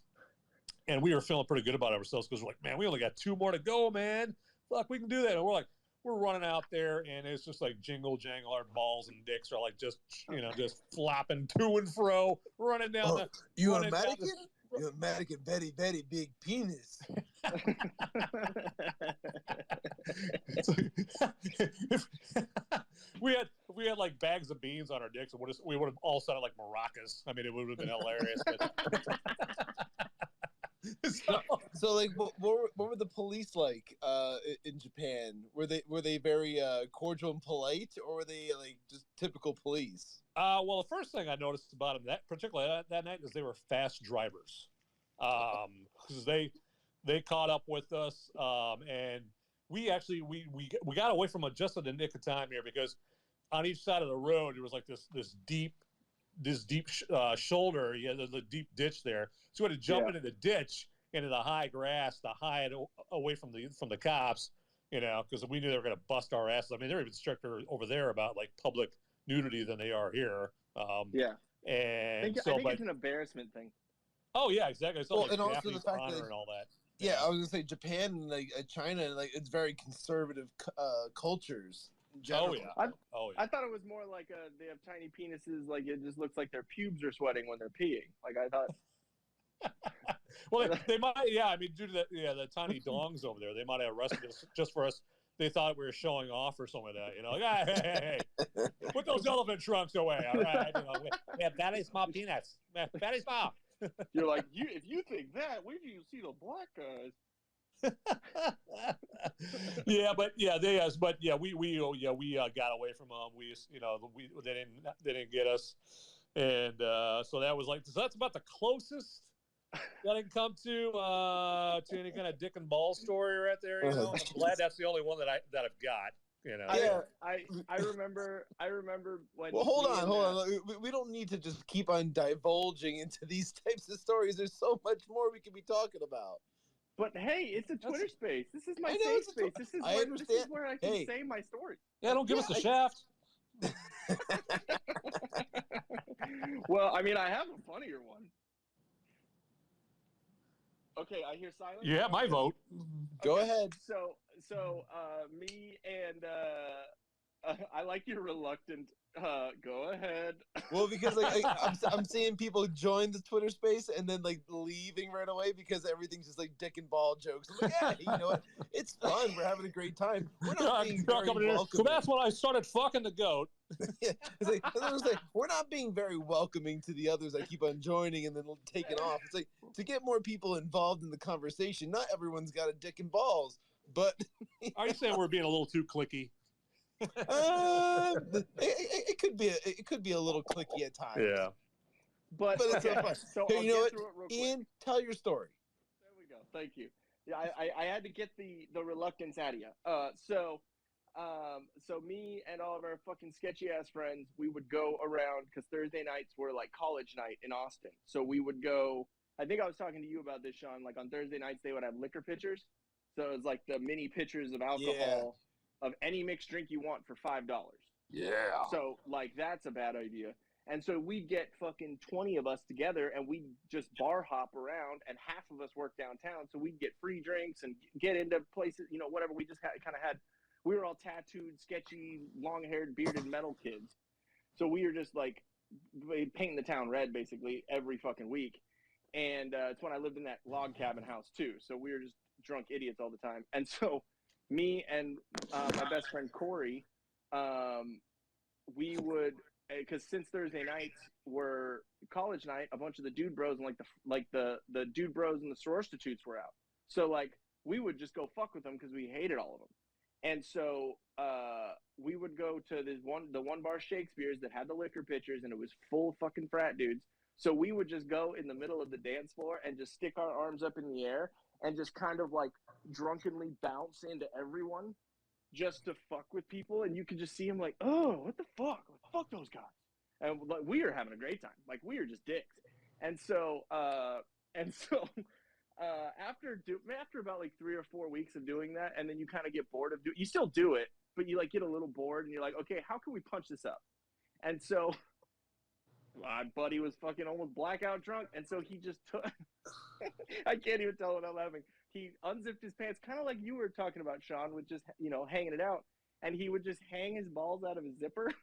S9: And we were feeling pretty good about ourselves because we're like, man, we only got 2 more to go, man. Fuck, we can do that. And we're running out there, and it's just like jingle jangle. Our balls and dicks are like just flopping to and fro, running down the.
S8: You American? You American, very, very big penis.
S9: We had like bags of beans on our dicks, and we would have all sounded like maracas. I mean, it would have been hilarious.
S8: So like, what were the police like in Japan? Were they very cordial and polite, or were they like just typical police?
S9: Well, the first thing I noticed about them particularly that night is they were fast drivers, because they they caught up with us, and we actually we got away from it just in the nick of time here, because on each side of the road there was like this deep shoulder. You had the deep ditch there, so we had to jump into the ditch, into the high grass, to hide away from the cops, because we knew they were going to bust our asses. I mean, they're even stricter over there about like public nudity than they are here. And
S7: I think it's an embarrassment thing.
S9: Oh yeah, exactly. It's
S8: and also
S9: Japanese
S8: the fact
S9: honor
S8: that
S9: and all that.
S8: Yeah, I was gonna say Japan and like China, like it's very conservative cultures. In general.
S7: I thought it was more like they have tiny penises. Like it just looks like their pubes are sweating when they're peeing. Like I thought.
S9: Well, they might. Yeah, I mean, due to the tiny dongs over there, they might have arrested us just for us. They thought we were showing off or something like that. Like, hey, put those elephant trunks away. All right, we have very small peanuts. Very small.
S7: You're like, if you think that, where do you see the black guys?
S9: We got away from them. They didn't get us, and so that was so that's about the closest that I can come to any kind of dick and ball story right there. I'm glad that's the only one that I've got.
S7: I remember when.
S8: Well, hold on. We don't need to just keep on divulging into these types of stories. There's so much more we could be talking about.
S7: But hey, it's a Twitter space. This is my safe space. This is where I can say my story.
S9: Yeah, don't give us a shaft.
S7: Well, I mean, I have a funnier one. Okay, I hear silence.
S9: Yeah, my vote.
S8: Go ahead.
S7: So, me and I like your reluctant. Go ahead.
S8: Well, because I'm seeing people join the Twitter space and then like leaving right away because everything's just like dick and ball jokes. I'm like, yeah, you know what? It's fun. We're having a great time. We're not being very welcoming.
S9: So that's when I started fucking the goat.
S8: Yeah, we're not being very welcoming to the others that keep on joining and then taking off. It's like to get more people involved in the conversation. Not everyone's got a dick and balls, but
S9: are you saying we're being a little too cliquey?
S8: It could be a little cliquey at times.
S7: Yeah, but
S8: it's so fun.
S7: So
S8: hey, you know what?
S7: Ian,
S8: tell your story.
S7: There we go. Thank you. Yeah, I had to get the reluctance out of you. So me and all of our fucking sketchy ass friends, we would go around because Thursday nights were like college night in Austin. So we would go. I think I was talking to you about this, Shawn. Like on Thursday nights, they would have liquor pitchers. So it was like the mini pitchers of alcohol of any mixed drink you want for $5.
S6: Yeah.
S7: So like that's a bad idea. And so we'd get fucking 20 of us together and we'd just bar hop around, and half of us work downtown. So we'd get free drinks and get into places, whatever. We just we were all tattooed, sketchy, long-haired, bearded metal kids. So we were just like painting the town red basically every fucking week. And it's when I lived in that log cabin house too. So we were just drunk idiots all the time. And so me and my best friend Corey, we would, because since Thursday nights were college night, a bunch of the dude bros and the dude bros and the sororstitutes were out. So like we would just go fuck with them because we hated all of them. And so we would go to the one bar Shakespeare's that had the liquor pitchers, and it was full of fucking frat dudes. So we would just go in the middle of the dance floor and just stick our arms up in the air and just kind of like drunkenly bounce into everyone just to fuck with people. And you could just see them like, oh, what the fuck? Fuck those guys. And like, we were having a great time. Like we were just dicks. And so after about like 3 or 4 weeks of doing that, and then you kind of get bored of you still do it, but you like get a little bored and you're like, okay, how can we punch this up? And so my buddy was fucking almost blackout drunk, and so he just took I can't even tell without laughing. He unzipped his pants, kind of like you were talking about, Shawn, with just hanging it out, and he would just hang his balls out of his zipper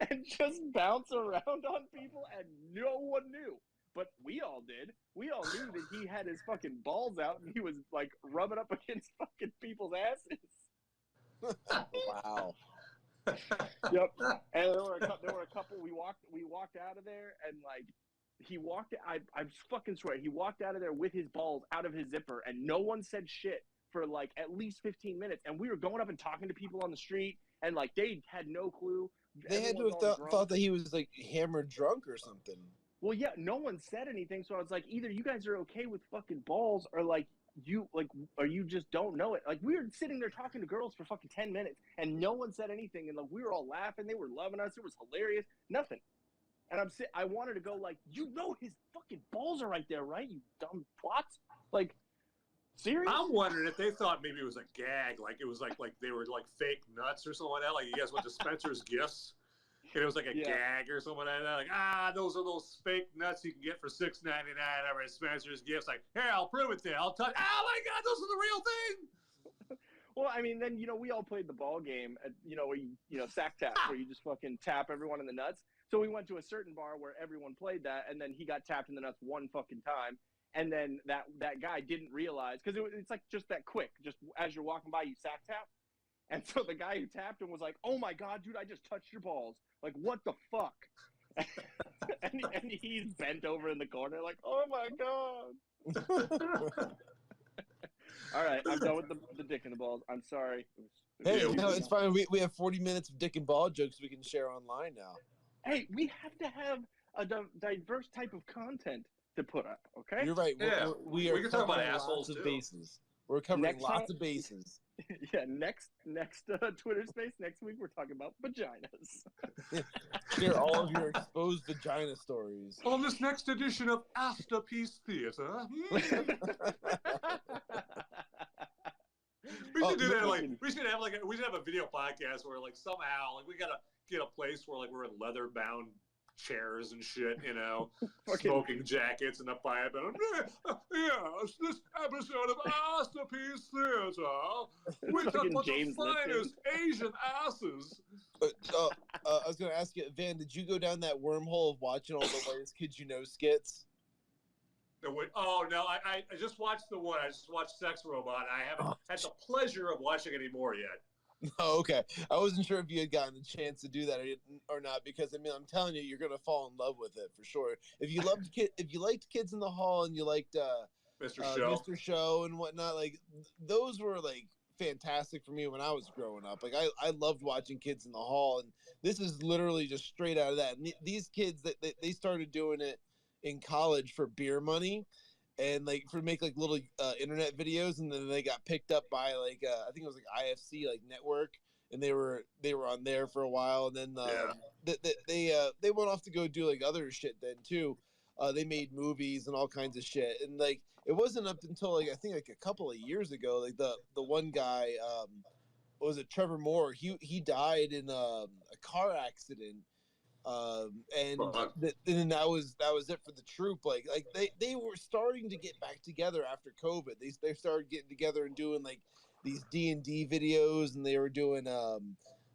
S7: and just bounce around on people, and no one knew. But we all did. We all knew that he had his fucking balls out and he was like rubbing up against fucking people's asses.
S8: Wow.
S7: Yep. And there were a couple. We walked out of there, and like he walked. I fucking swear he walked out of there with his balls out of his zipper, and no one said shit for like at least 15 minutes. And we were going up and talking to people on the street, and like they had no clue.
S8: They had to have thought that he was like hammered drunk or something.
S7: Well, yeah, no one said anything, so I was like, either you guys are okay with fucking balls, or or you just don't know it. Like, we were sitting there talking to girls for fucking 10 minutes, and no one said anything, and like we were all laughing, they were loving us, it was hilarious, nothing. And I wanted to go like, you know, his fucking balls are right there, right? You dumb twats. Like, serious?
S9: I'm wondering if they thought maybe it was a gag, like it was like they were like fake nuts or something like that. Like, you guys went to Spencer's Gifts, and it was like a gag or something like that. Like, those are those fake nuts you can get for $6.99 over at Spencer's Gifts. Like, here, I'll prove it to you. I'll touch. Oh my God, those are the real thing.
S7: Well, I mean, then, you know, we all played the ball game, at, you know, where sack tap, where you just fucking tap everyone in the nuts. So we went to a certain bar where everyone played that, and then he got tapped in the nuts one fucking time. And then that guy didn't realize, because it's like just that quick, just as you're walking by, you sack tap. And so the guy who tapped him was like, oh my God, dude, I just touched your balls. Like, what the fuck? and he's bent over in the corner like, oh my God. All right, I'm done with the dick and the balls. I'm sorry.
S8: Hey, no, it's fine. We have 40 minutes of dick and ball jokes we can share online now.
S7: Hey, we have to have a diverse type of content to put up, okay?
S8: You're right.
S9: Yeah,
S8: we
S9: can talk about assholes
S8: of
S9: too.
S8: bases. We're covering lots of bases.
S7: Yeah, next Twitter space next week we're talking about vaginas.
S8: Share all of your exposed vagina stories
S9: on this next edition of Masterpiece Theater. We should do that. Like, we should have a video podcast where, like, somehow, like, we gotta get a place where, like, we're in leather bound chairs and shit, you know, smoking jackets and a pipe, and yes, this episode of Masterpiece Theater, we talk about the finest Asian asses.
S8: I was going to ask you, Van, did you go down that wormhole of watching all the Whitest Kids You Know skits?
S9: Oh, no, I just watched the one. I just watched Sex Robot. I haven't had the pleasure of watching any more yet.
S8: Oh, okay. I wasn't sure if you had gotten a chance to do that or not, because I mean, I'm telling you, you're gonna fall in love with it for sure. If you liked Kids in the Hall and you liked Mr. Show and whatnot, like those were like fantastic for me when I was growing up. Like I loved watching Kids in the Hall, and this is literally just straight out of that. And these kids they started doing it in college for beer money. And like for make like little internet videos, and then they got picked up by like I think it was like IFC like network, and they were on there for a while, and then they went off to go do like other shit then too. They made movies and all kinds of shit, and like it wasn't up until like I think like a couple of years ago, like the one guy what was it, Trevor Moore, he died in a car accident. And then that was it for the troupe. Like they were starting to get back together after COVID. They started getting together and doing like these D&D videos, and they were doing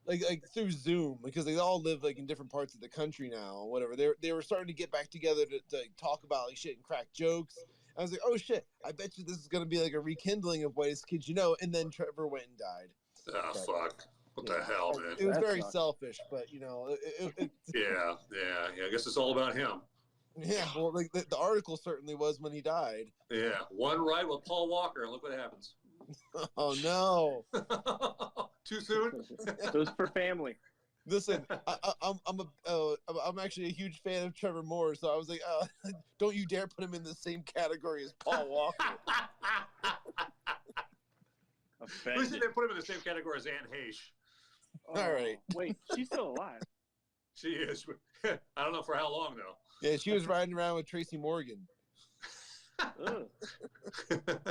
S8: like through Zoom, because they all live like in different parts of the country now or whatever. They were starting to get back together to talk about like shit and crack jokes. I was like, oh shit, I bet you this is gonna be like a rekindling of Whitest Kids You Know. And then Trevor went and died.
S9: Oh fuck. What the hell, man?
S8: It was very selfish, but you know,
S9: yeah. I guess it's all about him.
S8: Yeah, well, like the article certainly was when he died.
S9: Yeah, one ride with Paul Walker, and look what happens.
S8: Oh no!
S9: Too soon?
S7: It was for family.
S8: Listen, I'm actually a huge fan of Trevor Moore, so I was like, don't you dare put him in the same category as Paul Walker.
S9: We should put him in the same category as Anne Heche.
S8: Oh, all right.
S7: Wait, she's still alive.
S9: She is. I don't know for how long though.
S8: Yeah, she was riding around with Tracy Morgan.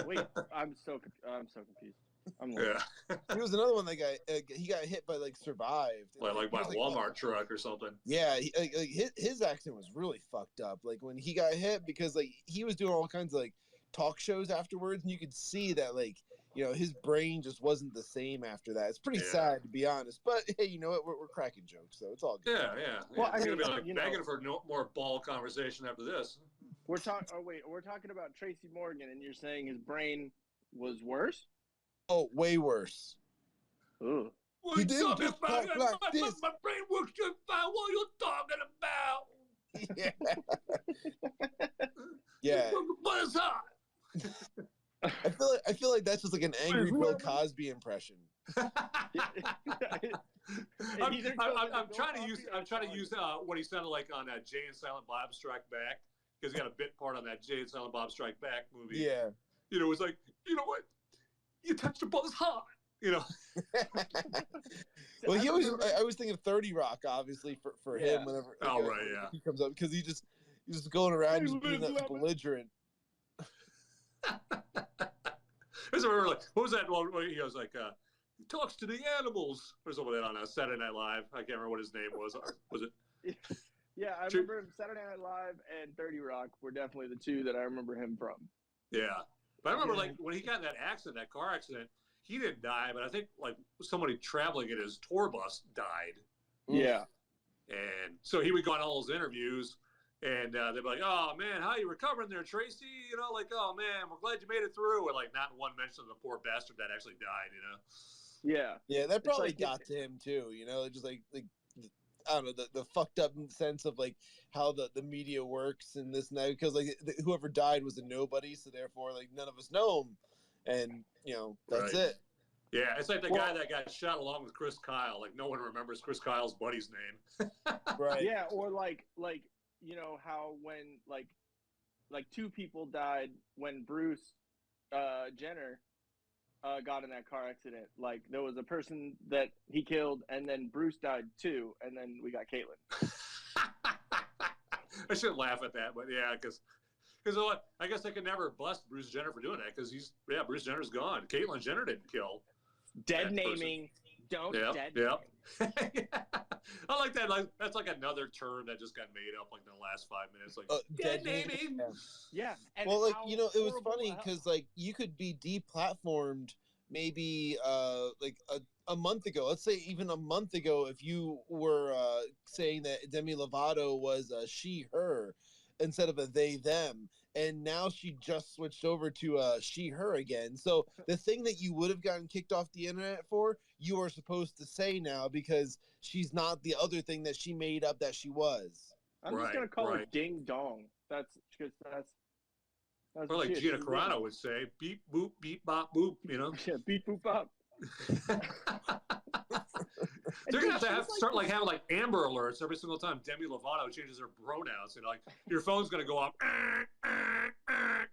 S7: Wait, I'm so confused.
S8: He was another one that he got hit by like survived.
S9: Like by a Walmart truck or something.
S8: Yeah, his accident was really fucked up. Like when he got hit, because like he was doing all kinds of like talk shows afterwards, and you could see that like, you know, his brain just wasn't the same after that. It's pretty sad, to be honest. But hey, you know what? We're cracking jokes, so it's all good.
S9: Yeah. Well, I'm gonna be like begging for more ball conversation after this.
S7: We're talking about Tracy Morgan, and you're saying his brain was worse?
S8: Oh, way worse.
S7: Ooh.
S8: He didn't just talk like this.
S9: My brain works just fine. What are you talking about?
S8: Yeah.
S9: But it's hot.
S8: I feel like that's just like an angry Bill Cosby impression.
S9: I'm trying to use what he sounded like on Jay and Silent Bob Strike Back, because he got a bit part on that Jay and Silent Bob Strike Back movie.
S8: Yeah.
S9: You know, it was like, you know what? You touched a brother's heart. You know.
S8: Well, I was thinking of 30 Rock, obviously, for him whenever he comes up, because he's just going around just being that belligerent.
S9: I remember, like, what was that one where he goes like, he talks to the animals or something on Saturday Night Live. I can't remember what his name was. Was it?
S7: Yeah, I remember him. Saturday Night Live and 30 Rock were definitely the two that I remember him from.
S9: Yeah, but I remember like when he got in that car accident, he didn't die, but I think like somebody traveling in his tour bus died.
S7: Yeah,
S9: and so he would go on all those interviews. And they'd be like, "Oh man, how you recovering there, Tracy? You know, like, oh man, we're glad you made it through." And like, not one mention of the poor bastard that actually died. You know?
S8: Yeah, that probably got to him too. You know, just like I don't know, the fucked up sense of like how the media works and this and that, because like whoever died was a nobody, so therefore like none of us know him, and you know that's it.
S9: Yeah, it's like the guy that got shot along with Chris Kyle. Like no one remembers Chris Kyle's buddy's name.
S8: Right.
S7: Yeah, or like. You know how when like two people died when Bruce Jenner got in that car accident. Like there was a person that he killed, and then Bruce died too, and then we got Caitlyn.
S9: I shouldn't laugh at that, but yeah, because I guess I could never bust Bruce Jenner for doing that, because Bruce Jenner's gone. Caitlyn Jenner didn't kill.
S7: Dead naming. Don't dead.
S9: Yep. I like that. Like that's like another term that just got made up like in the last 5 minutes. Like dead naming.
S7: Yeah. And
S8: well, like you know, it was funny because like you could be deplatformed maybe like a month ago. Let's say even a month ago, if you were saying that Demi Lovato was a she/her instead of a they/them. And now she just switched over to she/her again. So the thing that you would have gotten kicked off the internet for, you are supposed to say now, because she's not the other thing that she made up that she was.
S7: I'm just gonna call her Ding Dong. That's
S9: or like Gina Carano would say, beep boop, beep bop boop. You know?
S7: Yeah, beep boop bop.
S9: They're gonna have to start like having like Amber Alerts every single time Demi Lovato changes her pronouns, and like your phone's gonna go off.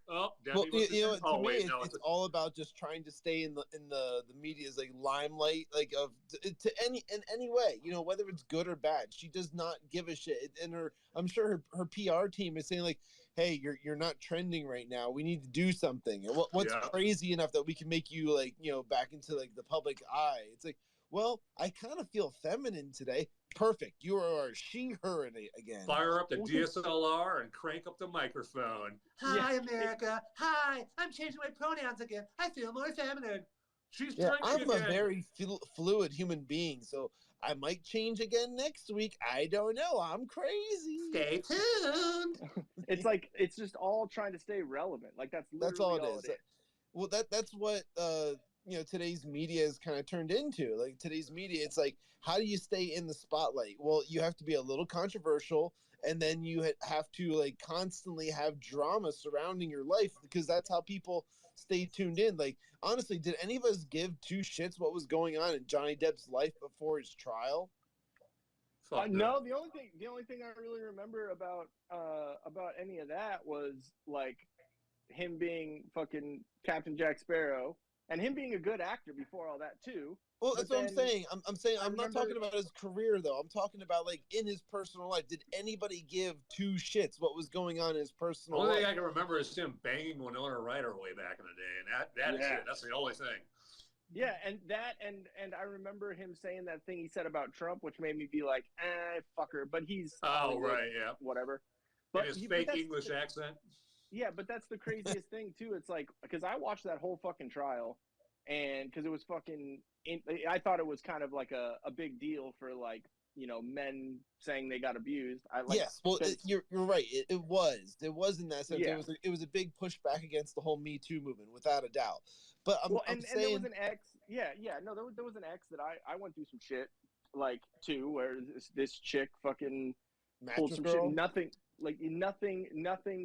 S9: Oh, Demi.
S8: Well, you know, to me, it's all about just trying to stay in the media's like limelight, like of in any way, you know, whether it's good or bad. She does not give a shit, and I'm sure her PR team is saying like, hey, you're not trending right now. We need to do something. And what's crazy enough that we can make you like, you know, back into like the public eye? It's like, well, I kind of feel feminine today. Perfect. You are she/her again.
S9: Fire up the DSLR and crank up the microphone. Hi, America. Hi, I'm changing my pronouns again. I feel more feminine. She's
S8: I'm a very fluid human being, so I might change again next week. I don't know. I'm crazy.
S9: Stay tuned.
S7: It's like it's just all trying to stay relevant. Like that's
S8: all it is. Well, that's what you know, today's media is kind of turned into. Like today's media, it's like, how do you stay in the spotlight? Well, you have to be a little controversial, and then you have to like constantly have drama surrounding your life, because that's how people stay tuned in. Like, honestly, did any of us give two shits what was going on in Johnny Depp's life before his trial?
S7: No, the only thing I really remember about any of that was like him being fucking Captain Jack Sparrow, and him being a good actor before all that too.
S8: Well, that's what I'm saying. I'm saying I'm not talking about his career though. I'm talking about like in his personal life. Did anybody give two shits what was going on in his personal life?
S9: The only thing I can remember is him banging Winona Ryder way back in the day, and that is it. That's the only thing.
S7: Yeah, and I remember him saying that thing he said about Trump, which made me be like, fuck her. But he's whatever.
S9: But his fake English accent.
S7: Yeah, but that's the craziest thing too. It's like, because I watched that whole fucking trial, and because it was fucking, I thought it was kind of like a big deal for like, you know, men saying they got abused.
S8: Yes, well, you're right. It was in that sense. Yeah. It was a big pushback against the whole Me Too movement, without a doubt. But I'm saying, and there was an ex.
S7: No, there was an ex that I went through some shit like too, where this chick fucking pulled some shit. Nothing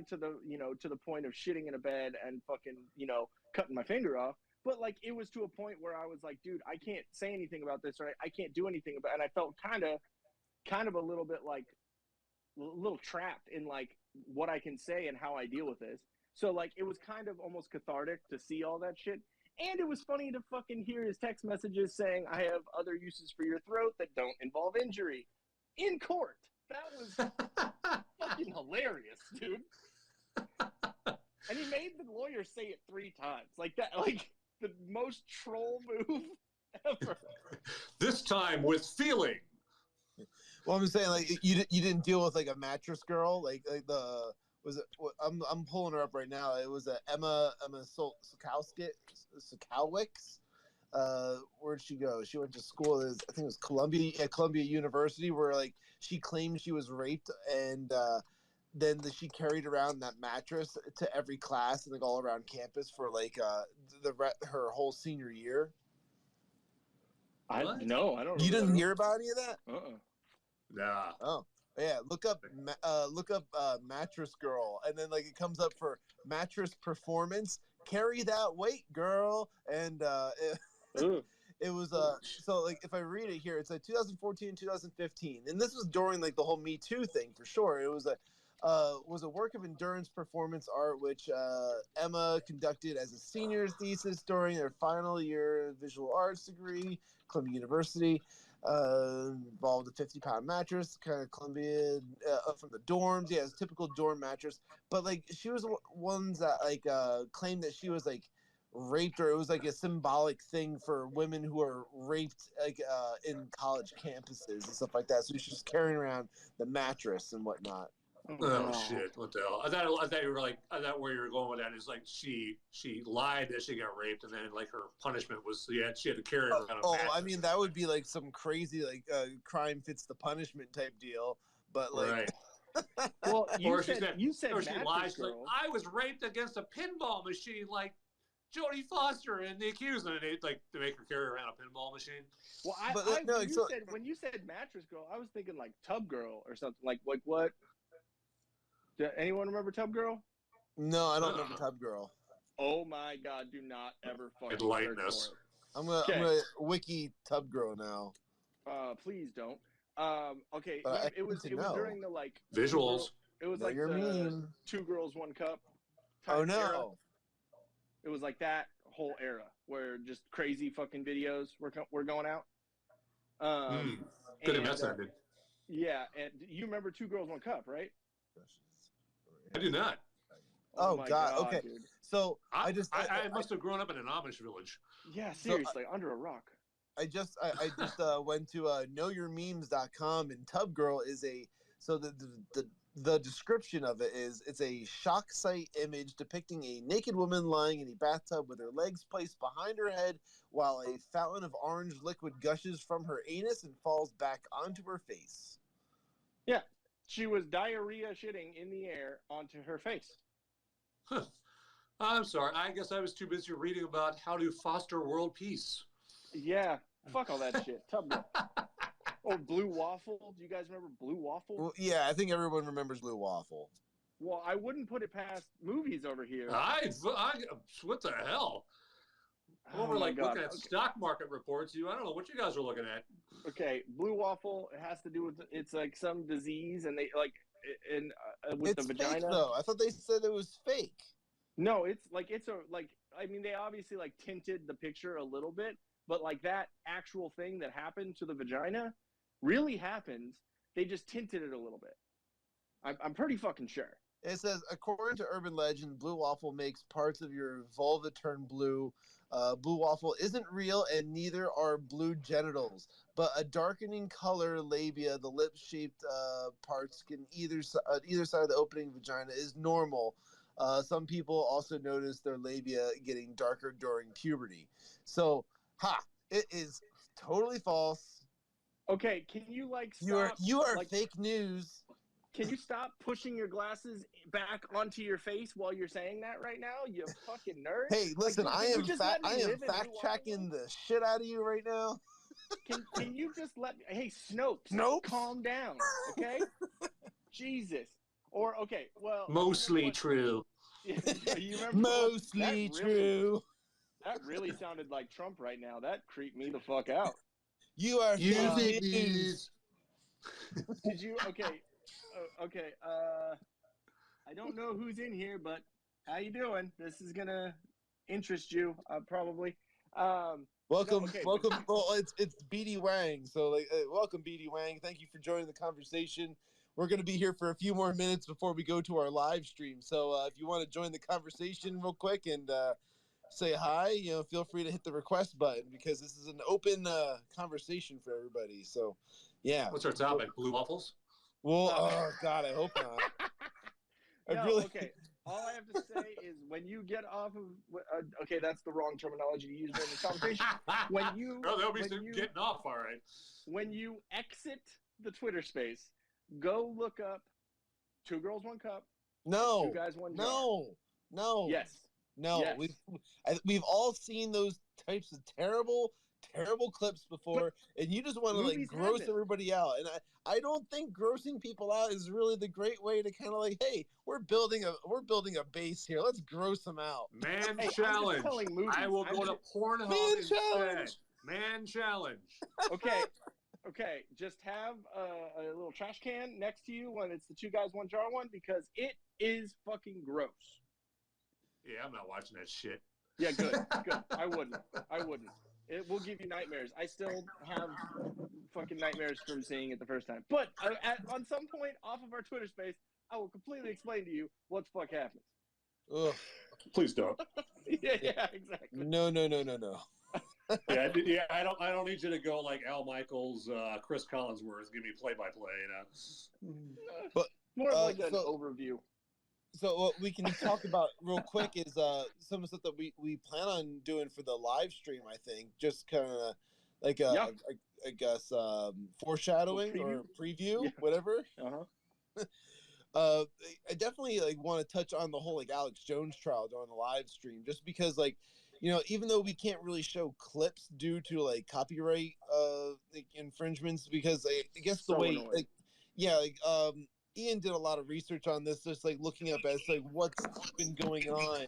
S7: to the, you know, to the point of shitting in a bed and fucking, you know, cutting my finger off. But like it was to a point where I was like, dude, I can't say anything about this, or I can't do anything about it. And I felt kind of a little bit like a little trapped in like what I can say and how I deal with this. So like it was kind of almost cathartic to see all that shit. And it was funny to fucking hear his text messages saying, I have other uses for your throat that don't involve injury in court. That was fucking hilarious, dude. And he made the lawyer say it 3 times. Like that, like the most troll move ever.
S9: This time with feeling.
S8: Well, I'm saying like you didn't deal with like a mattress girl, like the was it? I'm pulling her up right now. It was Emma Sokowicz. Where'd she go? She went to school. I think it was Columbia University, where like she claimed she was raped, and then she carried around that mattress to every class and like all around campus for like her whole senior year.
S7: I don't.
S8: You didn't hear about any of that?
S9: Nah.
S8: Oh. Yeah, look up mattress girl, and then like it comes up for mattress performance. Carry that weight, girl, and it was so like if I read it here, it's like 2014, 2015, and this was during like the whole Me Too thing for sure. It was a work of endurance performance art which Emma conducted as a senior thesis during their final year visual arts degree, Columbia University. Involved a 50-pound mattress, kind of Columbia from the dorms. Yeah, it's a typical dorm mattress. But like she was ones that like claimed that she was like raped, or it was like a symbolic thing for women who are raped like in college campuses and stuff like that. So she's just carrying around the mattress and whatnot.
S9: Oh shit! What the hell? I thought you were like, I thought where you were going with that is like she lied that she got raped, and then like her punishment was she had to carry her around a mattress.
S8: I mean that would be like some crazy like crime fits the punishment type deal, but like.
S9: Right.
S7: Well, you said
S9: or she lies like,
S7: girl.
S9: I was raped against a pinball machine, like Jodie Foster and the accused, and they like to make her carry around a pinball machine.
S7: Well, when you said mattress girl, I was thinking like tub girl or something. Like what? Does anyone remember Tub Girl?
S8: No, I don't remember Tub Girl.
S7: Oh my God! Do not ever fucking
S9: enlighten us.
S8: I'm gonna wiki Tub Girl now.
S7: Please don't. Okay, it was during the like
S9: visuals.
S7: It was like the 2 Girls 1 Cup.
S8: Oh no!
S7: Era. It was like that whole era where just crazy fucking videos were going out.
S9: Good investor, dude.
S7: Yeah, and you remember 2 Girls 1 Cup, right?
S9: I do not.
S8: Oh God. Okay.
S7: Dude.
S8: So I
S9: must have grown up in an Amish village.
S7: Yeah, seriously, under a rock.
S8: I just went to knowyourmemes.com, and Tub Girl is the description of it is it's a shock site image depicting a naked woman lying in a bathtub with her legs placed behind her head while a fountain of orange liquid gushes from her anus and falls back onto her face.
S7: Yeah. She was diarrhea shitting in the air onto her face.
S9: Huh. I'm sorry. I guess I was too busy reading about how to foster world peace.
S7: Yeah. Fuck all that shit. Tub Girl. Oh, Blue Waffle. Do you guys remember Blue Waffle?
S8: Well, yeah, I think everyone remembers Blue Waffle.
S7: Well, I wouldn't put it past movies over here.
S9: What the hell? We're looking at stock market reports. I don't know what you guys are looking at.
S7: Okay, Blue Waffle. It has to do with it's like some disease, and they like with
S8: it's
S7: the vagina.
S8: Fake, though I thought they said it was fake.
S7: No, it's I mean they obviously like tinted the picture a little bit, but like that actual thing that happened to the vagina really happens. They just tinted it a little bit. I'm pretty fucking sure.
S8: It says, according to urban legend, Blue Waffle makes parts of your vulva turn blue. Blue Waffle isn't real, and neither are blue genitals. But a darkening color labia, the lip-shaped parts, can either side of the opening vagina is normal. Some people also notice their labia getting darker during puberty. So, it is totally false.
S7: Okay, can you stop?
S8: You are fake news.
S7: Can you stop pushing your glasses back onto your face while you're saying that right now, you fucking nerd?
S8: Hey, listen, I am fact checking the shit out of you right now.
S7: Can you just let me? Hey, Snopes, calm down, okay? Jesus. Or well,
S9: mostly true.
S7: You remember
S8: mostly true.
S7: That really sounded like Trump right now. That creeped me the fuck out.
S8: You are
S10: fake news.
S7: Did you? Okay. Okay. I don't know who's in here, but how you doing? This is gonna interest you, probably.
S8: Welcome,
S7: okay,
S8: welcome. Well, it's BD Wang. So, welcome, BD Wang. Thank you for joining the conversation. We're going to be here for a few more minutes before we go to our live stream. So, if you want to join the conversation real quick and say hi, feel free to hit the request button because this is an open conversation for everybody. So, yeah.
S9: What's our topic? Blue waffles?
S8: Well, oh God, I hope not.
S7: Okay. All I have to say is when you get off of okay, that's the wrong terminology to use in the conversation.
S9: There'll be some getting off, all right.
S7: When you exit the Twitter space, go look up 2 Girls 1 Cup.
S8: No.
S7: 2 Guys 1 Jar.
S8: No.
S7: Yes.
S8: No.
S7: Yes.
S8: We've all seen those types of terrible clips before, and you just want to gross everybody out. And I don't think grossing people out is really the great way to kind of hey, we're building a base here. Let's gross them out.
S9: Man challenge. I will go to Pornhub instead. Man challenge.
S7: Okay. Just have a little trash can next to you when it's the 2 Guys 1 Jar one because it is fucking gross.
S9: Yeah, I'm not watching that shit.
S7: Yeah, good. I wouldn't. It will give you nightmares. I still have fucking nightmares from seeing it the first time. But on some point off of our Twitter space, I will completely explain to you what the fuck happens.
S8: Ugh.
S9: Please don't.
S7: yeah, exactly.
S8: No.
S9: yeah, I don't need you to go like Al Michaels, Chris Collinsworth, give me play-by-play.
S8: But
S7: more like an overview.
S8: So what we can talk about real quick is some stuff that we plan on doing for the live stream. I think just kind of I guess foreshadowing or preview, whatever. I definitely want to touch on the whole Alex Jones trial during the live stream, just because even though we can't really show clips due to copyright infringements, because I guess the way Ian did a lot of research on this, just looking up as what's been going on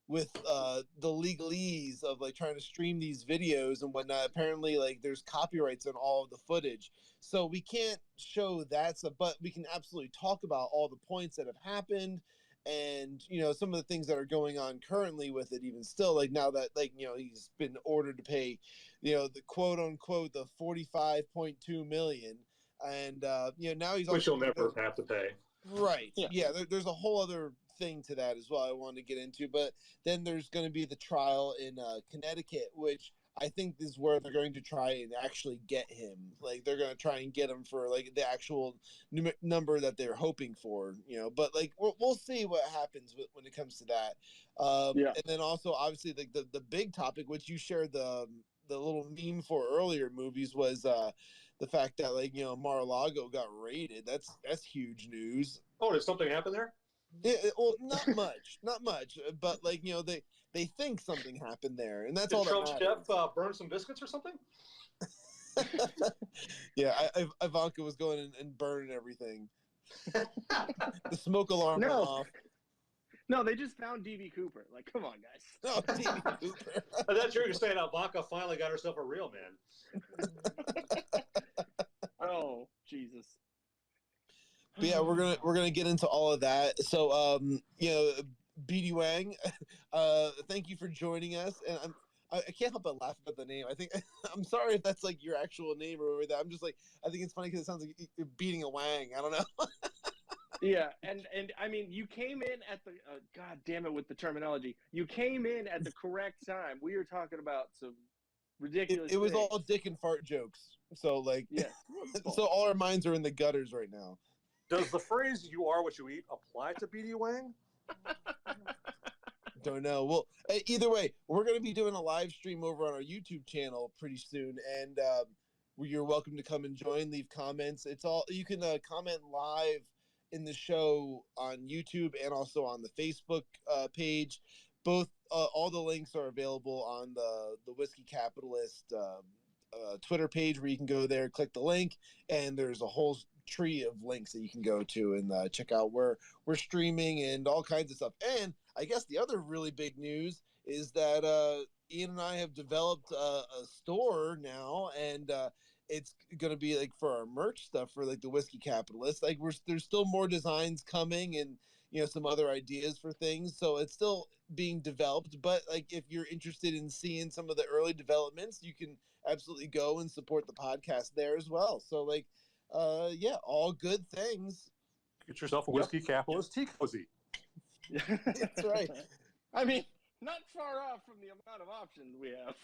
S8: with the legalese of trying to stream these videos and whatnot. Apparently there's copyrights on all of the footage, so we can't show that stuff, but we can absolutely talk about all the points that have happened and some of the things that are going on currently with it. Even still, now that he's been ordered to pay the quote unquote the $45.2 million. And now he's
S9: which you'll never have to pay.
S8: Right. Yeah. There's a whole other thing to that as well I wanted to get into. But then there's going to be the trial in Connecticut, which I think is where they're going to try and actually get him. They're going to try and get him for the actual number that they're hoping for. But we'll see what happens when it comes to that. And then also obviously the big topic, which you shared the little meme for earlier movies, was the fact that Mar-a-Lago got raided. That's huge news.
S9: Oh, did something happen there?
S8: Well, not much, but they think something happened there, and that's
S9: did
S8: all.
S9: Trump's
S8: that matters.
S9: chef burn some biscuits or something?
S8: Yeah, Ivanka was going and burning everything. The smoke alarm went off.
S7: No, they just found D.B. Cooper. Come on, guys.
S8: Oh, D.B. Cooper.
S9: That's true. You're saying Ivanka finally got herself a real man.
S7: Oh, Jesus.
S8: But yeah, we're gonna get into all of that. So, BD Wang, thank you for joining us, and I can't help but laugh about the name. I think I'm sorry if that's your actual name or whatever. I'm just I think it's funny because it sounds like you're beating a wang. I don't know.
S7: Yeah, and I mean, you came in at the God damn it with the terminology. You came in at the correct time. We were talking about some ridiculous.
S8: It was all dick and fart jokes. So
S7: yeah.
S8: So all our minds are in the gutters right now.
S9: Does the phrase "you are what you eat" apply to BD Wang?
S8: Don't know. Well, either way, we're going to be doing a live stream over on our YouTube channel pretty soon, and you're welcome to come and join. Leave comments. It's all you can comment live in the show on YouTube and also on the Facebook page. Both all the links are available on the Whiskey Capitalist Twitter page, where you can go there, click the link, and there's a whole tree of links that you can go to and check out where we're streaming and all kinds of stuff. And I guess the other really big news is that Ian and I have developed a store now, and it's gonna be like for our merch stuff for like the Whiskey Capitalist. Like there's still more designs coming, and some other ideas for things. So it's still being developed. But like if you're interested in seeing some of the early developments, you can absolutely go and support the podcast there as well. So like, yeah, all good things.
S9: Get yourself a Whiskey Capitalist tea cozy.
S8: That's right.
S7: I mean, not far off from the amount of options we have.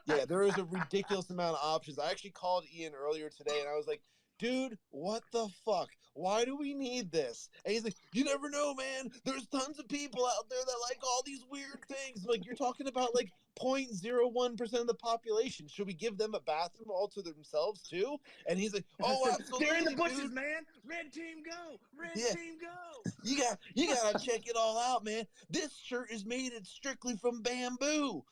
S8: Yeah, there is a ridiculous amount of options. I actually called Ian earlier today, and I was like, dude, what the fuck? Why do we need this? And he's like, you never know, man. There's tons of people out there that like all these weird things. Like, you're talking about like 0.01% of the population. Should we give them a bathroom all to themselves too? And he's like, oh, absolutely.
S7: They're in the bushes,
S8: dude.
S7: man. Red team go. Red team go.
S8: You gotta check it all out, man. This shirt is made strictly from bamboo.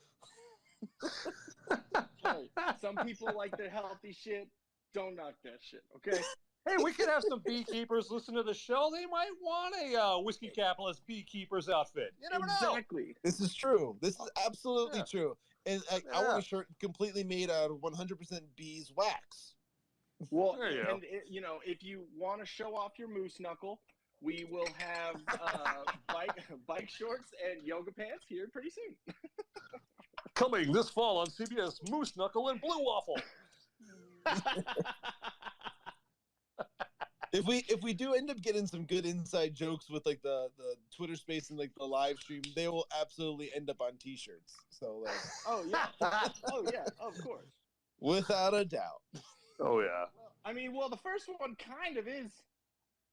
S7: Hey, some people like their healthy shit. Don't knock that shit, okay?
S9: Hey, we could have some beekeepers listen to the show. They might want a Whiskey Capitalist beekeeper's outfit. You never know.
S7: Exactly.
S8: This is true. This is absolutely true. And I want a shirt completely made out of 100% beeswax.
S7: Well,
S9: There you go.
S7: and if you want to show off your moose knuckle, we will have bike shorts and yoga pants here pretty soon.
S9: Coming this fall on CBS, Moose Knuckle and Blue Waffle.
S8: If we do end up getting some good inside jokes with like the Twitter space and like the live stream, they will absolutely end up on t-shirts. So like,
S7: oh yeah, of course,
S8: without a doubt.
S9: Oh yeah.
S7: I mean, well, the first one kind of is.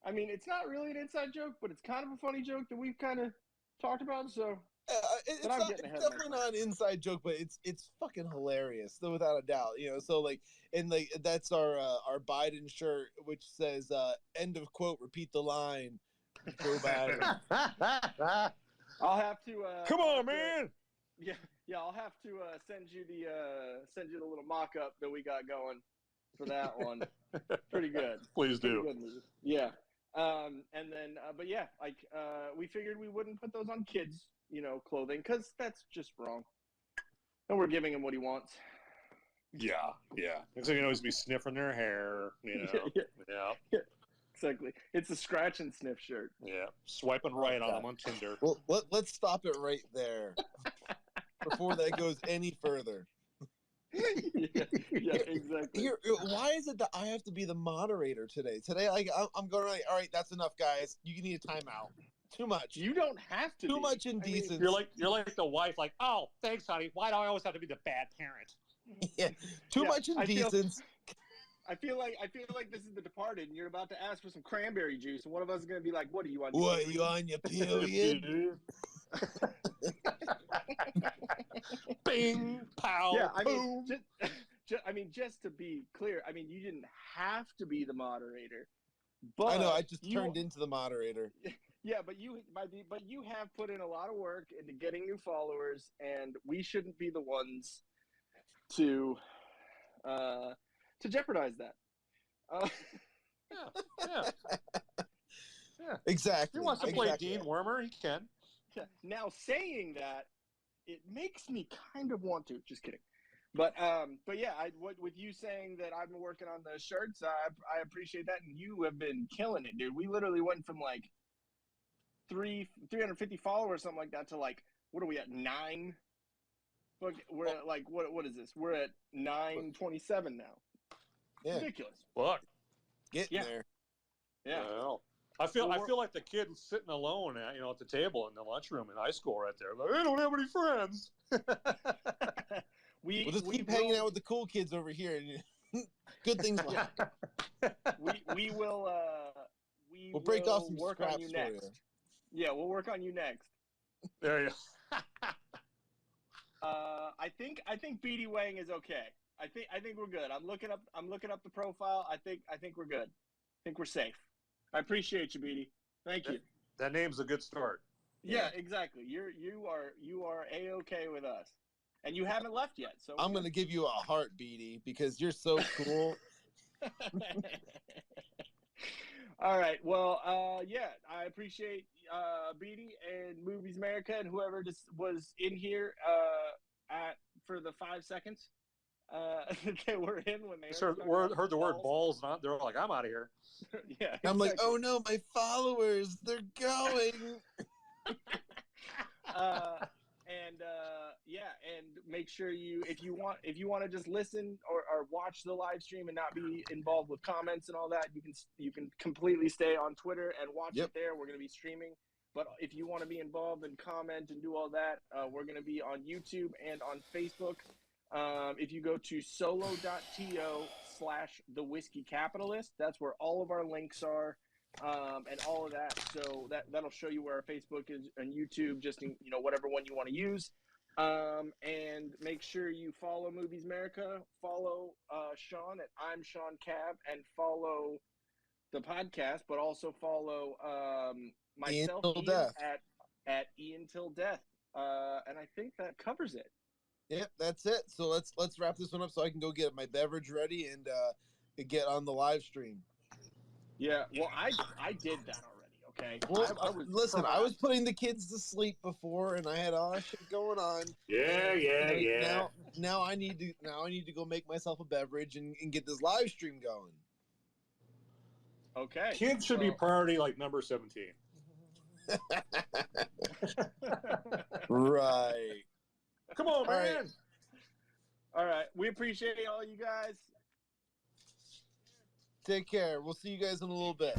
S7: I mean, it's not really an inside joke, but it's kind of a funny joke that we've kind of talked about. So
S8: it's definitely not an inside joke, but it's fucking hilarious, so without a doubt. So like, and like that's our Biden shirt, which says end of quote, repeat the line, Joe Biden.
S7: I'll have to
S9: Come on, man.
S7: Yeah, I'll have to send you the little mock-up that we got going for that one. Pretty good.
S9: Please do.
S7: Pretty good. Yeah. And then but yeah, like we figured we wouldn't put those on kids, clothing, because that's just wrong. And we're giving him what he wants.
S9: Yeah. Because they can always be sniffing their hair, Yeah.
S7: Exactly. It's a scratch and sniff shirt.
S9: Yeah. Swiping right on them on Tinder.
S8: Well, let's stop it right there before that goes any further.
S7: yeah, exactly.
S8: Why is it that I have to be the moderator today? Today, I'm going like, all right, that's enough, guys. You need a timeout. Too much.
S7: You don't have to.
S8: Too much indecency.
S9: You're like the wife. Like, oh, thanks, honey. Why do I always have to be the bad parent?
S8: Yeah. Too much indecency.
S7: I feel like this is The Departed, and you're about to ask for some cranberry juice, and one of us is going to be like, "What are you on?
S8: What are you on your period?"
S9: Bing, pow,
S7: yeah,
S9: boom.
S7: Just to be clear, you didn't have to be the moderator. But
S8: I know, I just turned into the moderator.
S7: Yeah, but you have put in a lot of work into getting new followers, and we shouldn't be the ones to jeopardize that.
S9: Yeah.
S8: Exactly.
S9: If he wants to play Dean Wormer, he can.
S7: Yeah. Now, saying that, it makes me kind of want to. Just kidding. But yeah, with you saying that I've been working on the shirts, I appreciate that, and you have been killing it, dude. We literally went from like 350 followers, something like that, to like, what are we at, 9? We're at like, what is this? We're at 927 now.
S8: Yeah.
S7: Ridiculous.
S9: Fuck.
S8: Getting there.
S7: Yeah.
S9: Well, I feel like the kid sitting alone at the table in the lunchroom in high school right there. Like, I don't have any friends.
S8: We'll just keep hanging out with the cool kids over here, and good things will happen.
S7: We'll
S8: break off some
S7: work
S8: scraps
S7: on you
S8: for
S7: next.
S8: you.
S7: Yeah, we'll work on you next.
S9: There you go.
S7: I think BD Wang is okay. I think we're good. I'm looking up the profile. I think we're good. I think we're safe. I appreciate you, BD. Thank you.
S9: That name's a good start.
S7: Yeah, exactly. You are A-okay with us. And you haven't left yet. So
S8: I'm going to give you a heart, BD, because you're so cool.
S7: All right. Well, yeah, I appreciate Beatty and Movies America and whoever just was in here for the 5 seconds that we're in when they
S9: heard the word balls, and they're like, I'm out of here.
S7: Yeah,
S8: I'm like, oh no, my followers, they're going.
S7: Yeah, and make sure if you want to just listen or watch the live stream and not be involved with comments and all that, you can completely stay on Twitter and watch it there. We're going to be streaming. But if you want to be involved and comment and do all that, we're going to be on YouTube and on Facebook. If you go to solo.to/thewhiskeycapitalist, that's where all of our links are. And all of that, so that'll show you where our Facebook is and YouTube, just in, whatever one you want to use. And make sure you follow Movies America, follow Shawn at I'm Shawn Cav, and follow the podcast, but also follow myself Ian, at Ian Til Death. And I think that covers it.
S8: Yep, that's it. So let's wrap this one up so I can go get my beverage ready and get on the live stream.
S7: Yeah, well, I did that already. Okay.
S8: Well, I was putting the kids to sleep before, and I had all that shit going on.
S9: Yeah.
S8: Now I need to go make myself a beverage and get this live stream going.
S7: Okay.
S9: Kids should be priority like number 17.
S8: Right.
S9: Come on, man.
S7: All right. We appreciate all you guys.
S8: Take care. We'll see you guys in a little bit.